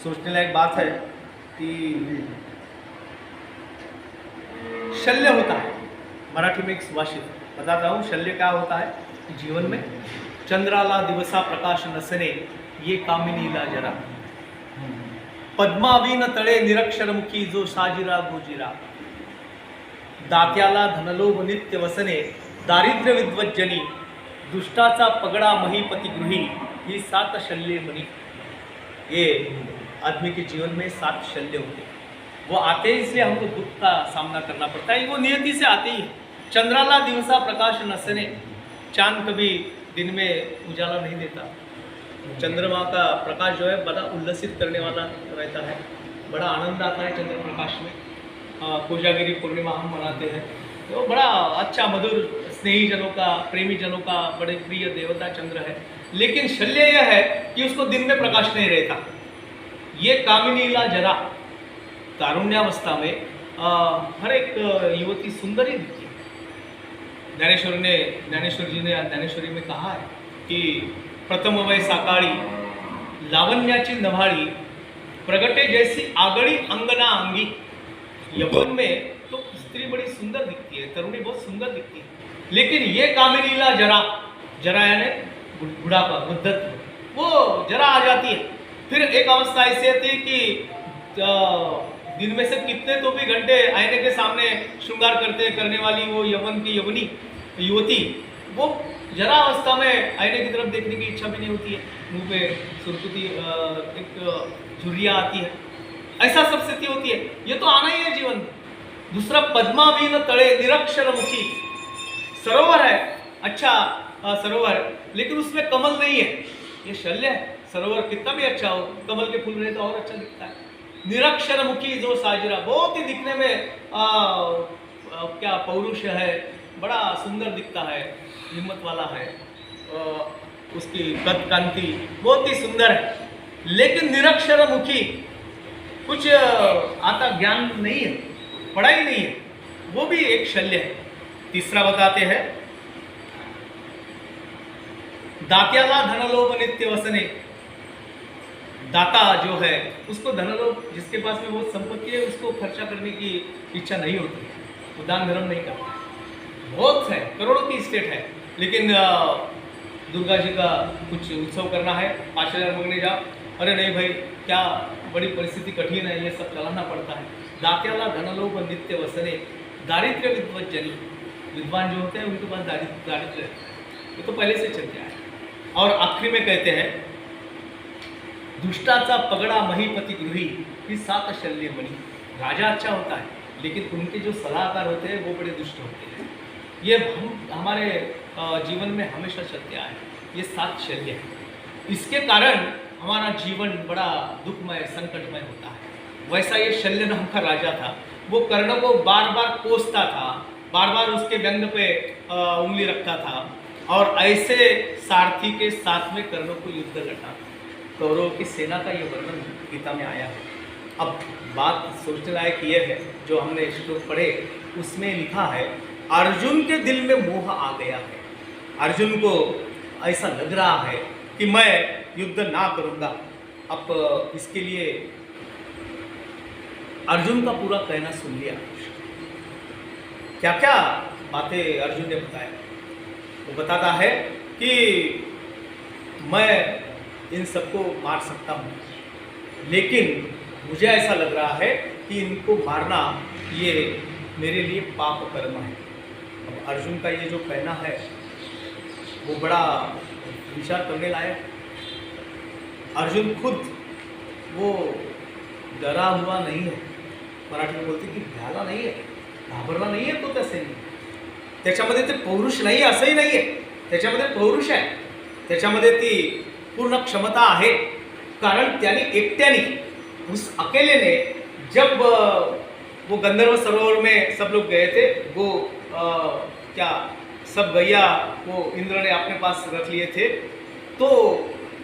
सोचने लायक बात है कि शल्य होता है, मराठी में एक सुभाषित बताता हूँ। शल्य क्या होता है जीवन में? चंद्राला दिवसा प्रकाश नसणे ये कामिनीला जरा, पद्मावीन तळे निरक्षरमुखी जो साजिरा गोजिरा, दात्याला धनलोभ नित्य वसने दारिद्र्य विद्वज्जनी, दुष्टाचा पगड़ा महीपति गृही ही 7 शल्य बनी। ये आदमी के जीवन में 7 शल्य होते हैं, वो आते हैं इसलिए हमको दुख का सामना करना पड़ता है, वो नियति से आते ही है। चंद्राला दिवसा प्रकाश नसने, चांद कभी दिन में उजाला नहीं देता। चंद्रमा का प्रकाश जो है बड़ा उल्लसित करने वाला रहता है, बड़ा आनंद आता है चंद्र प्रकाश में। कोजागिरी पूर्णिमा हम मनाते हैं, तो बड़ा अच्छा मधुर स्नेही जनों का, प्रेमी जनों का बड़े प्रिय देवता चंद्र है। लेकिन शल्य यह है कि उसको दिन में प्रकाश नहीं रहता। ये कामिनीला जरा, तारुण्यावस्था में हर एक युवती सुंदर ही दिखती है। ज्ञानेश्वर जी ने ज्ञानेश्वरी में कहा है कि प्रथम वय साकाळी लावण्याची नभाळी, प्रगटे जैसी आगड़ी अंगना अंगी। यौवन में तो स्त्री बड़ी सुंदर दिखती है, तरुणी बहुत सुंदर दिखती है, लेकिन ये कामिनीला जरा, जरा यानी बुढ़ापा, वृद्धत्व, वो जरा आ जाती है। फिर एक अवस्था ऐसी आती है कि दिन में से कितने तो भी घंटे आईने के सामने श्रृंगार करने वाली वो यवन की यवनी युवती, वो जरा अवस्था में आईने की तरफ देखने की इच्छा भी नहीं होती है, मुंह पे सुरकुती एक झुर्रिया आती है, ऐसा सब स्थिति होती है। ये तो आना ही है जीवन में। दूसरा, पद्मावीन तळे निरक्षरमुखी, सरोवर है, अच्छा सरोवर है, लेकिन उसमें कमल नहीं है, ये शल्य है। सरोवर कितना भी अच्छा हो, कमल के फूल रहे तो और अच्छा दिखता है। निरक्षरमुखी जो साजिरा, बहुत ही दिखने में क्या पौरुष है, बड़ा सुंदर दिखता है, हिम्मत वाला है, उसकी कद कांति बहुत ही सुंदर है, लेकिन निरक्षरमुखी, कुछ आता ज्ञान नहीं है, पढ़ाई नहीं है, वो भी एक शल्य है। तीसरा बताते हैं, दात्याला धनलोभ नित्य वसने, दाता जो है उसको धनलोभ, जिसके पास में बहुत संपत्ति है उसको खर्चा करने की इच्छा नहीं होती, वो दान धर्म नहीं करता। बहुत है, करोड़ों की स्टेट है, लेकिन दुर्गा जी का कुछ उत्सव करना है, 5000 मांगने जाओ, अरे नहीं भाई, क्या बड़ी परिस्थिति कठिन है, ये सब चलाना पड़ता है। दात्याला धनलोभ नित्य वसने दारिद्र्य विद्वज्जनी, विद्वान जो होते हैं उनके पास दारिद्र्य है, ये तो पहले से चलते आए। और आखिरी में कहते हैं, दुष्टाचा पगड़ा महीपति गृही ही 7 शल्य बनी। राजा अच्छा होता है, लेकिन उनके जो सलाहकार होते हैं वो बड़े दुष्ट होते हैं। ये हम हमारे जीवन में हमेशा चलते आए, ये 7 शल्य है। इसके कारण हमारा जीवन बड़ा दुखमय, संकटमय होता है। वैसा ये शल्य नाम का राजा था, वो कर्ण को बार बार कोसता था, बार बार उसके व्यंग पे उंगली रखता था, और ऐसे सारथी के साथ में कर्ण को युद्ध लड़ा। कौरवों की सेना का ये वर्णन गीता में आया है। अब बात सोचने लायक ये है, जो हमने श्लोक पढ़े उसमें लिखा है, अर्जुन के दिल में मोह आ गया है। अर्जुन को ऐसा लग रहा है कि मैं युद्ध ना करूँगा। अब इसके लिए अर्जुन का पूरा कहना सुन लिया, क्या क्या बातें अर्जुन ने बताया। वो बताता है कि मैं इन सबको मार सकता हूँ, लेकिन मुझे ऐसा लग रहा है कि इनको मारना ये मेरे लिए पाप कर्म है। अब अर्जुन का ये जो कहना है वो बड़ा विचार करने लायक। अर्जुन खुद वो डरा हुआ नहीं है, मराठी में बोलते कि भ्याला नाही आहे, घाबरला नाही आहे तो त्या सैनिक, त्याच्यामध्ये ते पौरुष नाही असंही नाही आहे, त्याच्यामध्ये पौरुष आहे, त्याच्यामध्ये ती पूर्ण क्षमता आहे। कारण त्याने एकट्याने, उस अकेले ने, जब वो गंधर्व सरोवर में सब लोग गए थे, वो क्या सब गैया वो इंद्र ने अपने पास रख लिए थे, तो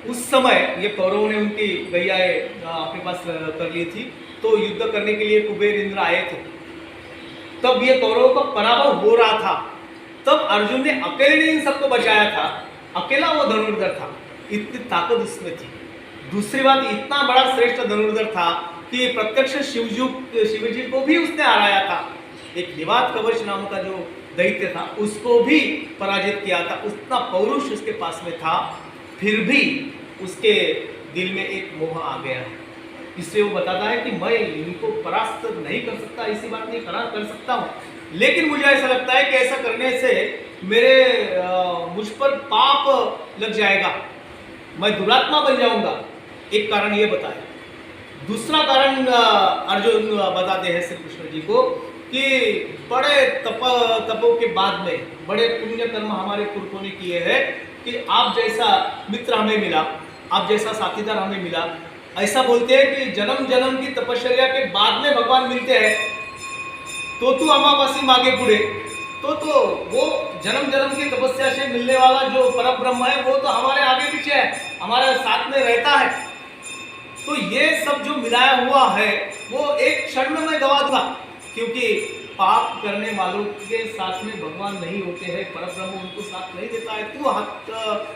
उस समय ये कौरवों ने उनकी गैयाएँ अपने पास कर ली थी, तो युद्ध करने के लिए कुबेर इंद्र आए थे। तब ये कौरवों का पराभव हो रहा था, तब अर्जुन ने अकेले ने इन सबको बचाया था, अकेला वो धनुर्धर था, इतनी ताकत उसमें थी। दूसरी बात, इतना बड़ा श्रेष्ठ धनुर्धर था कि प्रत्यक्ष शिवजी को भी उसने हराया था। एक निवात कवच नाम का जो दैत्य था उसको भी पराजित किया था। उतना पौरुष उसके पास में था, फिर भी उसके दिल में एक मोह आ गया। इससे वो बताता है कि मैं इनको परास्त नहीं कर सकता, ऐसी बात नहीं कर सकता हूँ, लेकिन मुझे ऐसा लगता है कि ऐसा करने से मुझ पर पाप लग जाएगा, मैं दुरात्मा बन जाऊंगा। एक कारण ये बताया। दूसरा कारण अर्जुन बताते हैं श्री कृष्ण जी को कि बड़े तपों के बाद में बड़े पुण्य कर्म हमारे पुरखों ने किए हैं कि आप जैसा मित्र हमें मिला, आप जैसा साथीदार हमें मिला। ऐसा बोलते हैं कि जन्म जन्म की तपश्चर्या के बाद में भगवान मिलते हैं, तो तू अमावासी मागे पुढे, तो वो जन्म जन्म की तपस्या से मिलने वाला जो परम ब्रह्म है वो तो हमारे आगे पीछे है, हमारे साथ में रहता है। तो ये सब जो मिलाया हुआ है वो एक क्षण में मैं गवा दूंगा, क्योंकि पाप करने वालों के साथ में भगवान नहीं होते हैं, परब्रह्म उनको साथ नहीं देता है, तो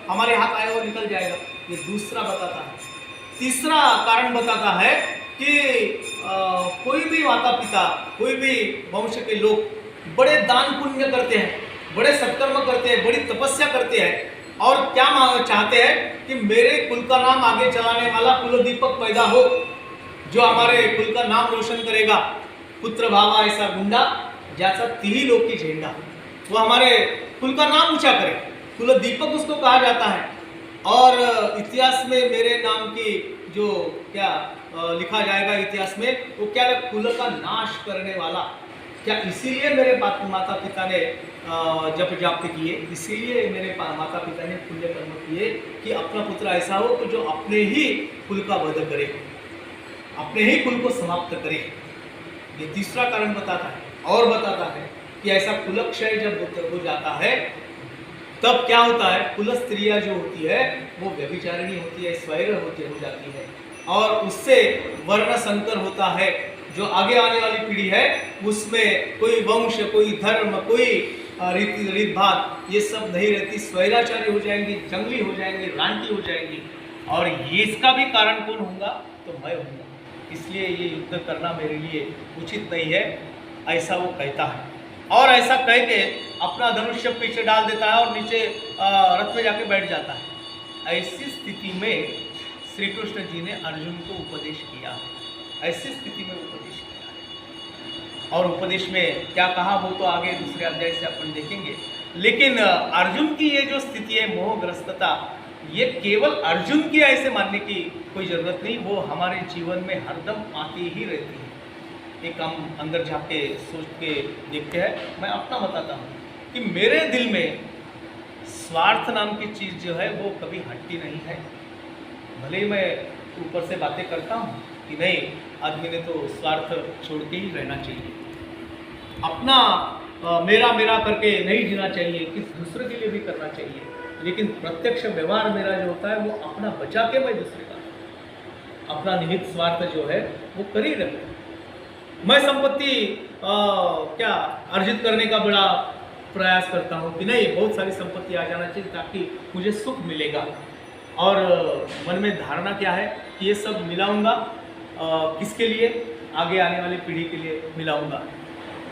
हमारे हाथ आया हुआ निकल जाएगा। ये दूसरा बताता है। तीसरा कारण बताता है कि कोई भी माता पिता, कोई भी वंश के लोग बड़े दान पुण्य करते हैं, बड़े सत्कर्म करते हैं, बड़ी तपस्या करते हैं, और क्या चाहते हैं कि मेरे कुल का नाम आगे चलाने वाला कुलदीपक पैदा हो, जो हमारे कुल का नाम रोशन करेगा। पुत्र भावा ऐसा गुंडा जैसा तिही लोग की झेंडा, वो हमारे कुल का नाम ऊंचा करे, कुलदीपक उसको कहा जाता है। और इतिहास में मेरे नाम की जो क्या लिखा जाएगा इतिहास में, वो क्या है, कुल का नाश करने वाला। क्या इसीलिए मेरे माता पिता ने जप जाप किए, इसीलिए मेरे माता पिता ने पुण्य कर्म किए कि अपना पुत्र ऐसा हो तो जो अपने ही कुल का वध करे, अपने ही कुल को समाप्त करे। ये तीसरा कारण बताता है। और बताता है कि ऐसा कुलक्षय जब हो जाता है तब क्या होता है, कुल स्त्रियाँ जो होती है वो व्यभिचारिणी होती है, स्वैर हो जाती है, और उससे वर्ण संकर होता है। जो आगे आने वाली पीढ़ी है उसमें कोई वंश, कोई धर्म, कोई रीत भात ये सब नहीं रहती, स्वैराचारी हो जाएंगी, जंगली हो जाएंगी, रांटी हो जाएंगी। और ये इसका भी कारण कौन होगा, तो मैं होऊंगा। इसलिए ये युद्ध करना मेरे लिए उचित नहीं है, ऐसा वो कहता है। और ऐसा कह के अपना धनुष्य पीछे डाल देता है और नीचे रथ में जाके बैठ जाता है। ऐसी स्थिति में श्री कृष्ण जी ने अर्जुन को उपदेश किया है, ऐसी स्थिति में उपदेश किया है। और उपदेश में क्या कहा वो तो आगे दूसरे अध्याय से अपन देखेंगे। लेकिन अर्जुन की ये जो स्थिति है, मोहग्रस्तता, ये केवल अर्जुन की ऐसे मानने की कोई ज़रूरत नहीं, वो हमारे जीवन में हरदम आती ही रहती है। एक हम अंदर जाके सोच के देखते हैं। मैं अपना बताता हूँ कि मेरे दिल में स्वार्थ नाम की चीज़ जो है वो कभी हटती नहीं है। भले ही मैं ऊपर से बातें करता हूँ कि नहीं, आदमी ने तो स्वार्थ छोड़ के ही रहना चाहिए, अपना मेरा मेरा करके नहीं जीना चाहिए, किसी दूसरे के लिए भी करना चाहिए। लेकिन प्रत्यक्ष व्यवहार मेरा जो होता है वो अपना बचा के मैं दूसरे का, अपना निहित स्वार्थ जो है वो कर ही रहता है। मैं संपत्ति क्या अर्जित करने का बड़ा प्रयास करता हूँ कि नहीं, बहुत सारी संपत्ति आ जाना चाहिए ताकि मुझे सुख मिलेगा। और मन में धारणा क्या है कि ये सब मिलाऊंगा किसके लिए, आगे आने वाली पीढ़ी के लिए मिलाऊंगा।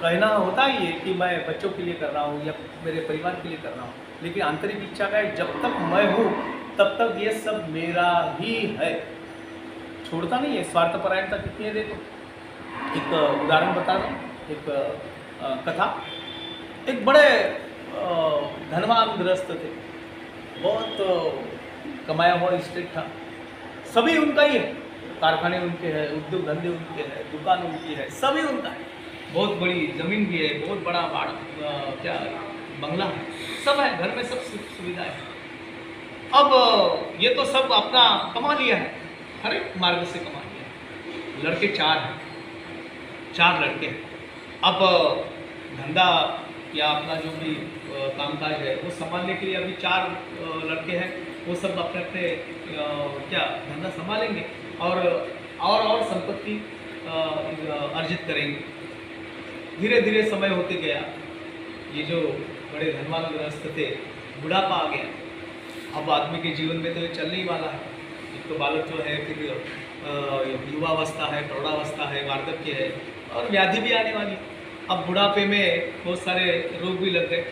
कहना होता ही है कि मैं बच्चों के लिए कर रहा हूँ या मेरे परिवार के लिए कर रहा हूँ, लेकिन आंतरिक इच्छा का है जब तक मैं हूँ तब तक ये सब मेरा ही है, छोड़ता नहीं है। स्वार्थपरायणता कितनी है देखो। एक उदाहरण बता दूँ, एक कथा। एक बड़े धनवान गृहस्थ थे, बहुत कमाया हुआ स्टेट था, सभी उनका ही है, कारखाने उनके हैं, उद्योग धंधे उनके हैं, दुकान उनकी है, सभी उनका है, बहुत बड़ी ज़मीन भी है, बहुत बड़ा क्या बंगला है, सब है, घर में सब सुविधा है। अब ये तो सब अपना कमा लिया है, हर एक मार्ग से कमा लिया है। लड़के 4 हैं, 4 लड़के हैं। अब धंधा या अपना जो भी कामकाज है वो संभालने के लिए अभी 4 लड़के हैं, वो सब अपने अपने क्या धंधा संभालेंगे और संपत्ति अर्जित करेंगे। धीरे धीरे समय होते गया, ये जो बड़े धनवान गृहस्थ थे, बुढ़ापा आ गया। अब आदमी के जीवन में तो ये चलने ही वाला है, एक तो एक बालक जो है, फिर युवावस्था है, प्रौढ़ावस्था है, वार्धक्य है और व्याधि भी आने वाली। अब बुढ़ापे में बहुत सारे रोग भी लग गए।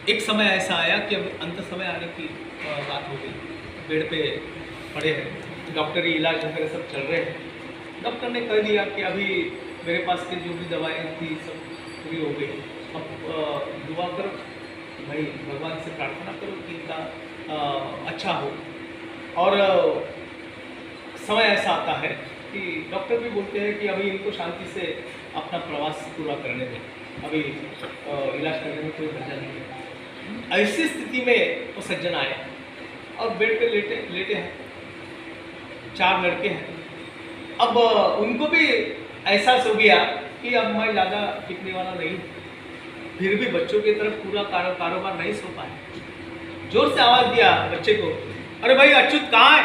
एक समय ऐसा आया कि अब अंत समय आने की बात हो गई, बेड पे पड़े हैं, डॉक्टरी इलाज वगैरह सब चल रहे हैं। डॉक्टर ने कह दिया कि अभी मेरे पास के जो भी दवाएं थी सब पूरी हो गई, अब दुआ करो भाई, भगवान से प्रार्थना करो कि इनका अच्छा हो। और समय ऐसा आता है कि डॉक्टर भी बोलते हैं कि अभी इनको शांति से अपना प्रवास पूरा करने दें, अभी इलाज करने में कोई हर्जा नहीं है। ऐसी स्थिति में वो सज्जन आए और बेड पे लेटे हैं, 4 लड़के हैं। अब उनको भी एहसास हो गया कि अब मैं ज़्यादा टिकने वाला नहीं हूँ, फिर भी बच्चों की तरफ पूरा कारोबार नहीं सो पाए। जोर से आवाज़ दिया बच्चे को, अरे भाई अच्युत कहाँ है,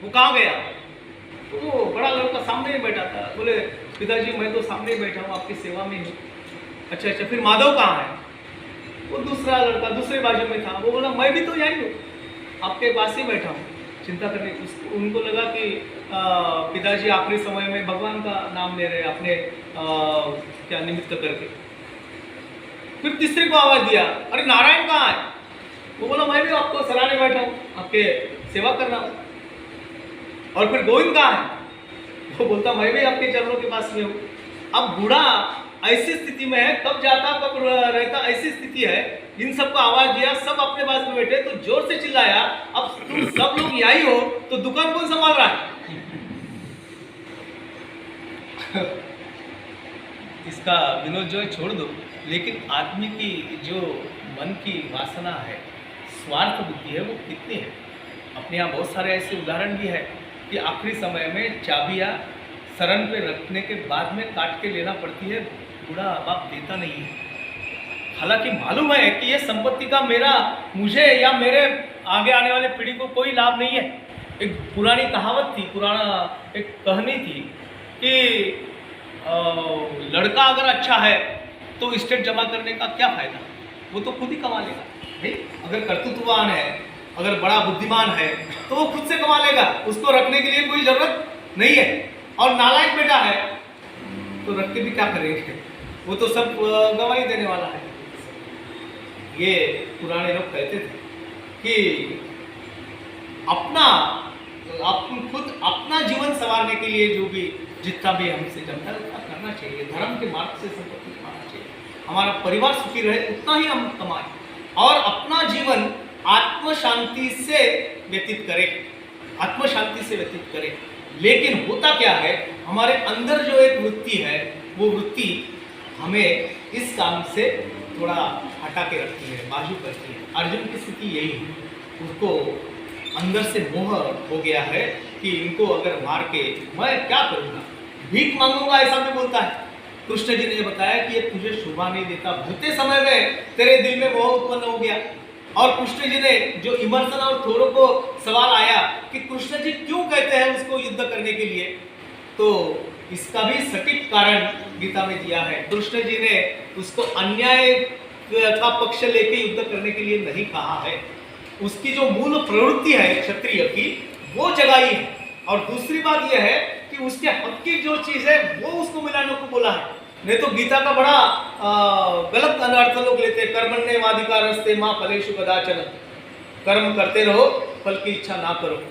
वो कहाँ गया? तो वो बड़ा लड़का सामने ही बैठा था, बोले पिताजी मैं तो सामने ही बैठा हूँ, आपकी सेवा में हूँ। अच्छा, फिर माधव कहाँ है? वो दूसरा लड़का दूसरे बाजू में था, वो बोला मैं भी तो यही हूँ, आपके पास ही बैठा हूँ, चिंता करने। उनको लगा कि पिताजी आखिरी समय में भगवान का नाम ले रहे अपने क्या निमित्त करके। फिर तीसरे को आवाज़ दिया, अरे नारायण कहाँ है? वो बोला मैं भी आपको सराहने बैठा हूँ, आपके सेवा कर रहा हूँ। और फिर गोविंद कहाँ है? वो बोलता मैं भी आपके चरणों के पास में हूँ। अब बूढ़ा ऐसी स्थिति में है, कब जाता कब रहता, ऐसी स्थिति है। इन सबको आवाज दिया, सब अपने पास में बैठे, तो जोर से चिल्लाया, अब तुम सब लोग यही हो तो दुकान कौन संभाल रहा है? इसका विनोद जो है छोड़ दो, लेकिन आदमी की जो मन की वासना है, स्वार्थ बुद्धि है, वो कितनी है। अपने यहाँ बहुत सारे ऐसे उदाहरण भी है कि आखिरी समय में चाबियाँ शरण पे रखने के बाद में काट के लेना पड़ती है, बूढ़ा बाप देता नहीं है। हालांकि मालूम है कि ये संपत्ति का मुझे या मेरे आगे आने वाले पीढ़ी को कोई लाभ नहीं है। एक पुरानी कहावत थी, एक कहानी थी कि लड़का अगर अच्छा है तो स्टेट जमा करने का क्या फायदा, वो तो खुद ही कमा लेगा। भाई अगर कर्तृत्ववान है, अगर बड़ा बुद्धिमान है तो वो खुद से कमा लेगा, उसको रखने के लिए कोई जरूरत नहीं है। और नालायक बेटा है तो रख के भी क्या करेंगे, वो तो सब गवाही देने वाला है। ये पुराने लोग कहते थे कि खुद अपना जीवन संवारने के लिए जो भी जितना भी हमसे जमता है उतना करना चाहिए, धर्म के मार्ग से संपत्ति कमाना चाहिए। हमारा परिवार सुखी रहे उतना ही हम कमाएं और अपना जीवन आत्म शांति से व्यतीत करें। लेकिन होता क्या है, हमारे अंदर जो एक वृत्ति है, वो वृत्ति हमें इस काम से थोड़ा हटा के रखती है, बाजू करती है। अर्जुन की स्थिति यही है, उसको अंदर से मोह हो गया है कि इनको अगर मार के मैं क्या करूँगा, भीख मांगूंगा, ऐसा भी बोलता है। कृष्ण जी ने बताया कि ये तुझे शोभा नहीं देता, भरते समय में तेरे दिल में मोह उत्पन्न हो गया। और कृष्ण जी ने जो इमर्सन और थोरो को सवाल आया कि कृष्ण जी क्यों कहते हैं उसको युद्ध करने के लिए, तो इसका भी सटीक कारण गीता में दिया है। कृष्ण जी ने उसको अन्याय का पक्ष लेके युद्ध करने के लिए नहीं कहा है, उसकी जो मूल प्रवृत्ति है क्षत्रिय की वो जगाई है। और दूसरी बात यह है कि उसके हक की जो चीज है वो उसको मिलाने को बोला है। नहीं तो गीता का बड़ा गलत अर्थ लोग लेते हैं, कर्मण्येवाधिकारस्ते मा फलेषु कदाचन, कर्म करते रहो, फल की इच्छा ना करो।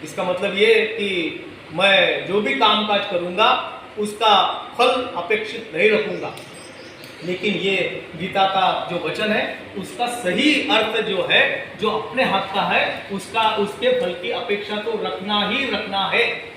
इसका मतलब ये कि मैं जो भी काम काज करूंगा उसका फल अपेक्षित नहीं रखूंगा। लेकिन ये गीता का जो वचन है उसका सही अर्थ जो है, जो अपने हाथ का है, उसके फल की अपेक्षा तो रखना ही रखना है।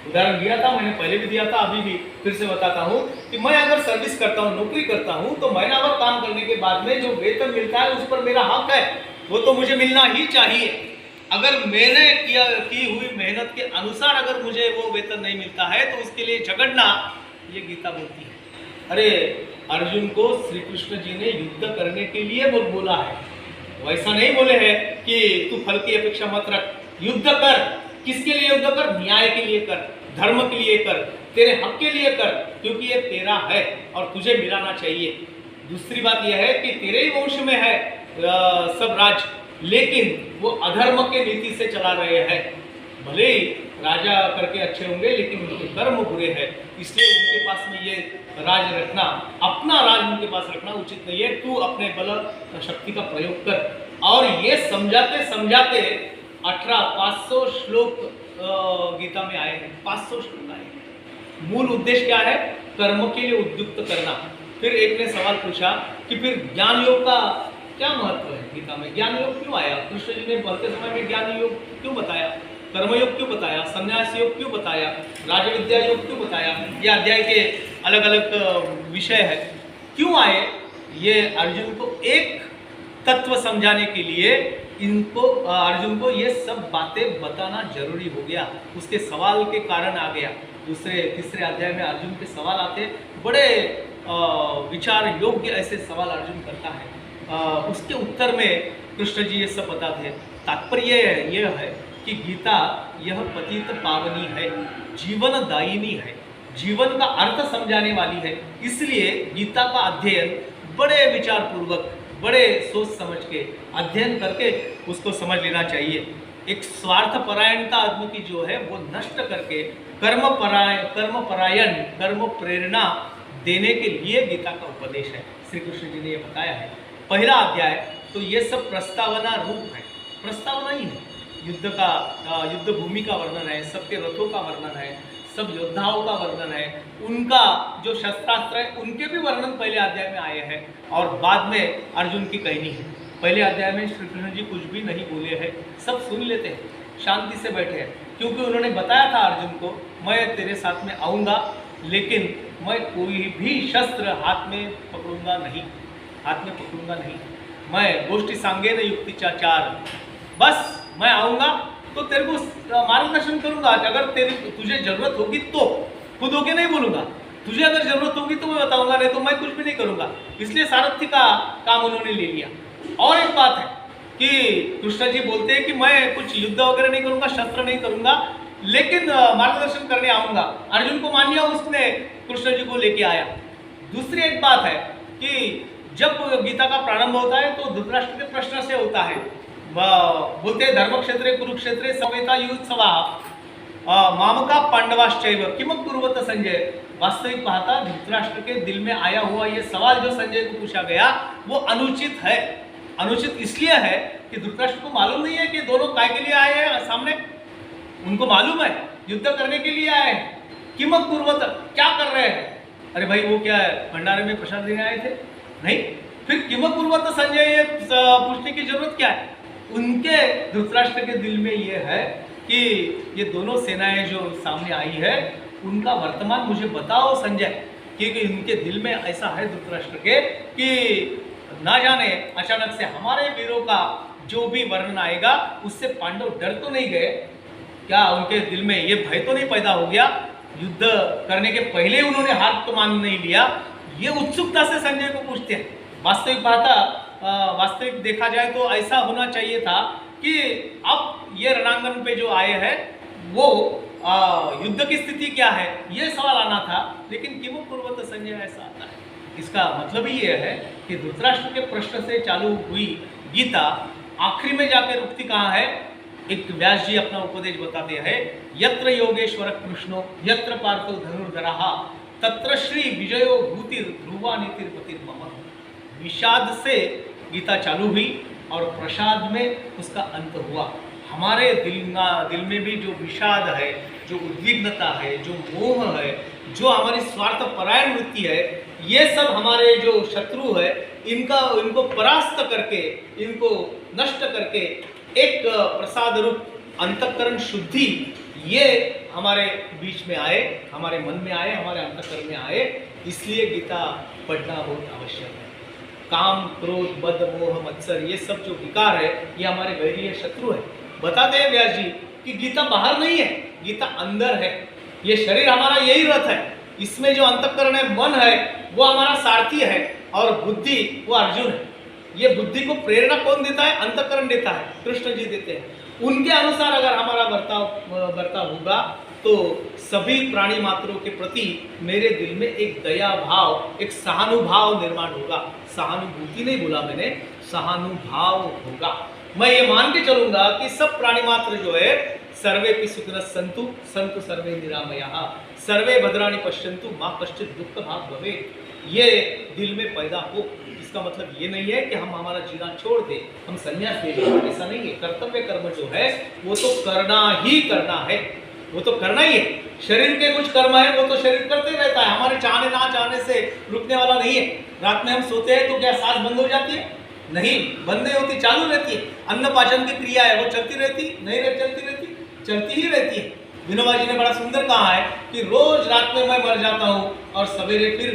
उदाहरण दिया था मैंने, पहले भी दिया था, अभी भी फिर से बताता हूँ कि मैं अगर सर्विस करता हूँ, नौकरी करता हूँ, तो महीना भर काम करने के बाद में जो वेतन मिलता है उस पर मेरा हक है, वो तो मुझे मिलना ही चाहिए। अगर मैंने की हुई मेहनत के अनुसार अगर मुझे वो वेतन नहीं मिलता है तो उसके लिए झगड़ना, ये गीता बोलती है। अरे अर्जुन को श्री कृष्ण जी ने युद्ध करने के लिए बोला है, वैसा नहीं बोले हैं कि तू फल की अपेक्षा मत रख, युद्ध कर। किसके लिए युद्ध कर? न्याय के लिए कर, धर्म के लिए कर, तेरे हक के लिए कर, क्योंकि ये तेरा है और तुझे मिलाना चाहिए। दूसरी बात यह है कि तेरे ही वंश में है सब राज, लेकिन वो अधर्म के नीति से चला रहे हैं। भले ही राजा करके अच्छे होंगे लेकिन उनके कर्म बुरे हैं, इसलिए उनके पास में ये राज रखना, अपना राज उनके पास रखना उचित नहीं है। तू अपने बल शक्ति का प्रयोग कर। और ये समझाते समझाते 500 श्लोक गीता में आए हैं, 500 श्लोक आए हैं। मूल उद्देश्य क्या है? कर्म के लिए उद्युक्त करना। फिर एक ने सवाल पूछा कि फिर ज्ञान योग का क्या महत्व है गीता में? ज्ञान योग क्यों आया? कृष्ण जी ने बढ़ते समय में ज्ञान योग क्यों बताया? कर्मयोग क्यों बताया? संन्यास योग क्यों बताया? राजविद्या योग क्यों बताया? ये अध्याय के अलग अलग विषय है। क्यों आए? ये अर्जुन को एक तत्व समझाने के लिए इनको अर्जुन को ये सब बातें बताना जरूरी हो गया। उसके सवाल के कारण आ गया। दूसरे तीसरे अध्याय में अर्जुन के सवाल आते, बड़े विचार योग्य ऐसे सवाल अर्जुन करता है। उसके उत्तर में कृष्ण जी ये सब बताते हैं। तात्पर्य यह है कि गीता यह पतित पावनी है, जीवन दायिनी है, जीवन का अर्थ समझाने वाली है। इसलिए गीता का अध्ययन बड़े विचार पूर्वक, बड़े सोच समझ के अध्ययन करके उसको समझ लेना चाहिए। एक स्वार्थ परायणता आदमी की जो है वो नष्ट करके कर्म परायण, कर्म प्रेरणा देने के लिए गीता का उपदेश है। श्री कृष्ण जी ने ये बताया है। पहला अध्याय तो ये सब प्रस्तावना रूप है, प्रस्तावना ही है। युद्ध का युद्ध भूमि का वर्णन है, सबके रथों का वर्णन है, सब योद्धाओं का वर्णन है, उनका जो शस्त्रास्त्र है उनके भी वर्णन पहले अध्याय में आए हैं। और बाद में अर्जुन की कहनी है। पहले अध्याय में श्री कृष्ण जी कुछ भी नहीं बोले हैं, सब सुन लेते हैं, शांति से बैठे हैं, क्योंकि उन्होंने बताया था अर्जुन को, मैं तेरे साथ में आऊँगा लेकिन मैं कोई भी शस्त्र हाथ में पकड़ूंगा नहीं, हाथ में पकड़ूंगा नहीं। मैं गोष्ठी सांगेन युक्तिचाचार, बस मैं आऊँगा तो तेरे को मार्गदर्शन करूंगा। अगर तुझे जरूरत होगी तो, खुद होके नहीं बोलूंगा। तुझे अगर जरूरत होगी तो मैं बताऊंगा, नहीं तो मैं कुछ भी नहीं करूंगा। इसलिए सारथी का काम उन्होंने ले लिया। और एक बात है कि कृष्ण जी बोलते हैं कि मैं कुछ युद्ध वगैरह नहीं करूंगा, शस्त्र नहीं करूंगा, लेकिन मार्गदर्शन करने आऊंगा। अर्जुन को मान लिया, उसने कृष्ण जी को लेके आया। दूसरी एक बात है कि जब गीता का प्रारंभ होता है तो धृतराष्ट्र के प्रश्न से होता है। बोलते धर्म क्षेत्रे कुरुक्षेत्रे समेता युत्सवा मामका पांडवाश्चैव किम कुर्वत संजय। वास्तविक पाहता धृतराष्ट्र के दिल में आया हुआ ये सवाल जो संजय को पूछा गया वो अनुचित है। अनुचित इसलिए है कि धृतराष्ट्र को मालूम नहीं है कि दोनों काय के लिए आए हैं सामने। उनको मालूम है युद्ध करने के लिए आए हैं। किम कुर्वत, क्या कर रहे हैं? अरे भाई वो क्या है, भंडारे में प्रसाद देने आए थे? नहीं। फिर किम कुर्वत संजय ये पूछने की जरूरत क्या है? उनके धृतराष्ट्र के दिल में ये है कि ये दोनों सेनाएं जो सामने आई है उनका वर्तमान मुझे बताओ संजय, क्योंकि उनके दिल में ऐसा है धृतराष्ट्र के कि ना जाने अचानक से हमारे वीरों का जो भी वर्णन आएगा उससे पांडव डर तो नहीं गए क्या? उनके दिल में ये भय तो नहीं पैदा हो गया? युद्ध करने के पहले उन्होंने हार तो मान नहीं लिया? ये उत्सुकता से संजय को पूछते हैं। वास्तविक देखा जाए तो ऐसा होना चाहिए था कि अब ये रणांगन पे जो आए हैं वो युद्ध की स्थिति क्या है ये सवाल आना था, लेकिन किम कुर्वत संजय ऐसा आता है। इसका मतलब ही ये है कि धृतराष्ट्र के प्रश्न से चालू हुई गीता आखिरी में जाकर रुकती कहाँ है? एक व्यास जी अपना उपदेश बताते हैं, यत्र योगेश्वर कृष्णो यत्र पार्थो धनुर्धरः तत्र श्री विजयो भूतिर ध्रुवा नीतिर्पतिर मम। विषाद से गीता चालू हुई और प्रसाद में उसका अंत हुआ। हमारे दिल में भी जो विषाद है, जो उद्विग्नता है, जो मोह है, जो हमारी स्वार्थ परायण वृत्ति है, ये सब हमारे जो शत्रु है इनको परास्त करके, इनको नष्ट करके एक प्रसाद रूप अंतःकरण शुद्धि ये हमारे बीच में आए, हमारे मन में आए, हमारे अंतःकरण में आए। इसलिए गीता पढ़ना बहुत आवश्यक है। काम, क्रोध, मद, मोह, मत्सर ये सब जो विकार है ये हमारे गहरी शत्रु है। बताते हैं व्यास जी कि गीता बाहर नहीं है, गीता अंदर है। ये शरीर हमारा यही रथ है, इसमें जो अंतःकरण है, मन है, वो हमारा सारथी है और बुद्धि वो अर्जुन है। ये बुद्धि को प्रेरणा कौन देता है? अंतःकरण देता है, कृष्ण जी देते हैं। उनके अनुसार अगर हमारा बर्ताव होगा तो सभी प्राणी मात्रों के प्रति मेरे दिल में एक दया भाव, एक सहानुभाव निर्माण होगा। सहानुभूति नहीं बोला मैंने, सहानुभाव होगा। मैं ये मान के चलूंगा कि सब प्राणी मात्र जो है सर्वेपि सुखिनः सन्तु सन्तु सर्वे निरामयाः सर्वे भद्राणि पश्यन्तु मां कश्चित् दुःख भाग् भवेत्। ये दिल में पैदा हो। इसका मतलब ये नहीं है कि हम हमारा जीना छोड़ दें, हम संन्यास ले लें, ऐसा नहीं है। कर्तव्य कर्म जो है वो तो करना ही करना है, वो तो करना ही है। शरीर के कुछ कर्म है वो तो शरीर करते रहता है, हमारे चाहने ना चाहने से रुकने वाला नहीं है। रात में हम सोते हैं तो क्या सांस बंद हो जाती है? नहीं, बंद नहीं होती, चालू रहती है। अन्न पाचन की क्रिया है वो चलती रहती नहीं चलती रहती, चलती ही रहती है। विनोबा जी ने बड़ा सुंदर कहा है कि रोज रात में मैं मर जाता हूँ और सवेरे फिर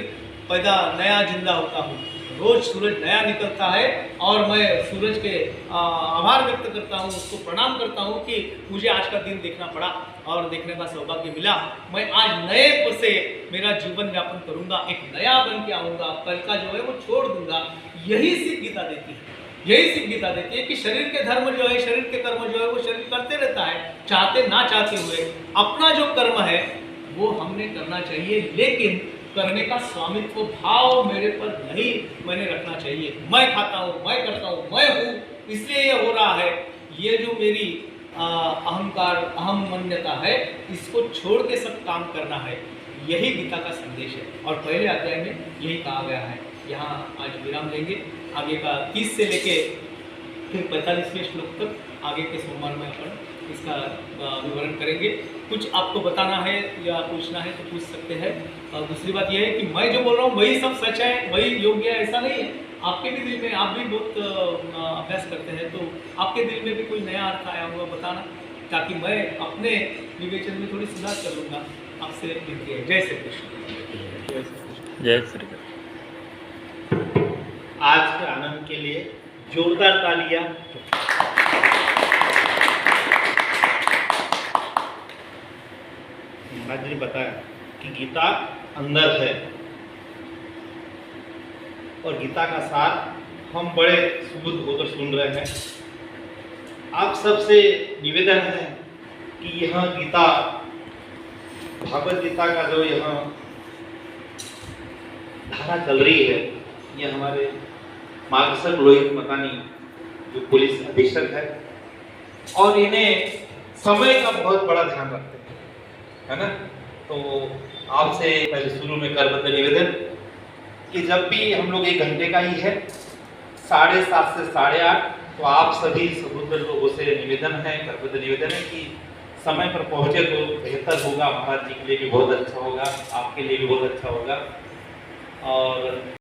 पैदा नया जिंदा होता हूँ। रोज सूरज नया निकलता है और मैं सूरज के आभार व्यक्त करता हूँ, उसको प्रणाम करता हूँ कि मुझे आज का दिन देखना पड़ा और देखने का सौभाग्य मिला। मैं आज नए से मेरा जीवन यापन करूँगा, एक नया बन के आऊँगा, कल का जो है वो छोड़ दूंगा। यही सीख गीता देती है, यही सीख गीता देती है कि शरीर के धर्म जो है, शरीर के कर्म जो है वो शरीर करते रहता है, चाहते ना चाहते हुए। अपना जो कर्म है वो हमने करना चाहिए, लेकिन करने का स्वामित्व भाव मेरे पर नहीं मैंने रखना चाहिए। मैं खाता हूँ, मैं करता हूँ, मैं हूँ, इसलिए ये हो रहा है। ये जो मेरी अहंकार अहम मान्यता है, इसको छोड़ के सब काम करना है। यही गीता का संदेश है और पहले अध्याय में यही कहा गया है। यहाँ आज विराम लेंगे। आगे का 30 से लेके फिर 45वें श्लोक तक आगे के सोमवार में अपन इसका विवरण करेंगे। कुछ आपको बताना है या पूछना है तो पूछ सकते हैं। दूसरी बात यह है कि मैं जो बोल रहा हूँ वही सब सच है, वही योग्य है, ऐसा नहीं है। आपके भी दिल में, आप भी बहुत अभ्यास करते हैं, तो आपके दिल में भी कोई नया अर्थ आया हुआ बताना, ताकि मैं अपने विवेचन में थोड़ी सुधार कर लूँगा। आपसे विनती है। जय श्री कृष्ण। जय श्री कृष्ण। आज के आनंद के लिए जोरदार तालियां। महाराज जी ने बताया कि गीता अंदर है और गीता का सार हम बड़े सुबुद्ध होकर सुन रहे हैं। आप सबसे निवेदन है कि यह गीता, भागवत गीता का जो यहाँ धारा चल रही है, ये हमारे मार्गदर्शक लोहित मकानी जो पुलिस अधीक्षक है, और इन्हें समय का बहुत बड़ा ध्यान रखते हैं, है ना। तो आपसे पहले शुरू में करबद्ध निवेदन कि जब भी हम लोग 1 घंटे का ही है, 7:30 से 8:30, तो आप सभी सुबुद्ध लोगों से निवेदन है, करबद्ध निवेदन है कि समय पर पहुंचे तो बेहतर होगा। महाराज जी के लिए भी बहुत अच्छा होगा, आपके लिए भी बहुत अच्छा होगा। और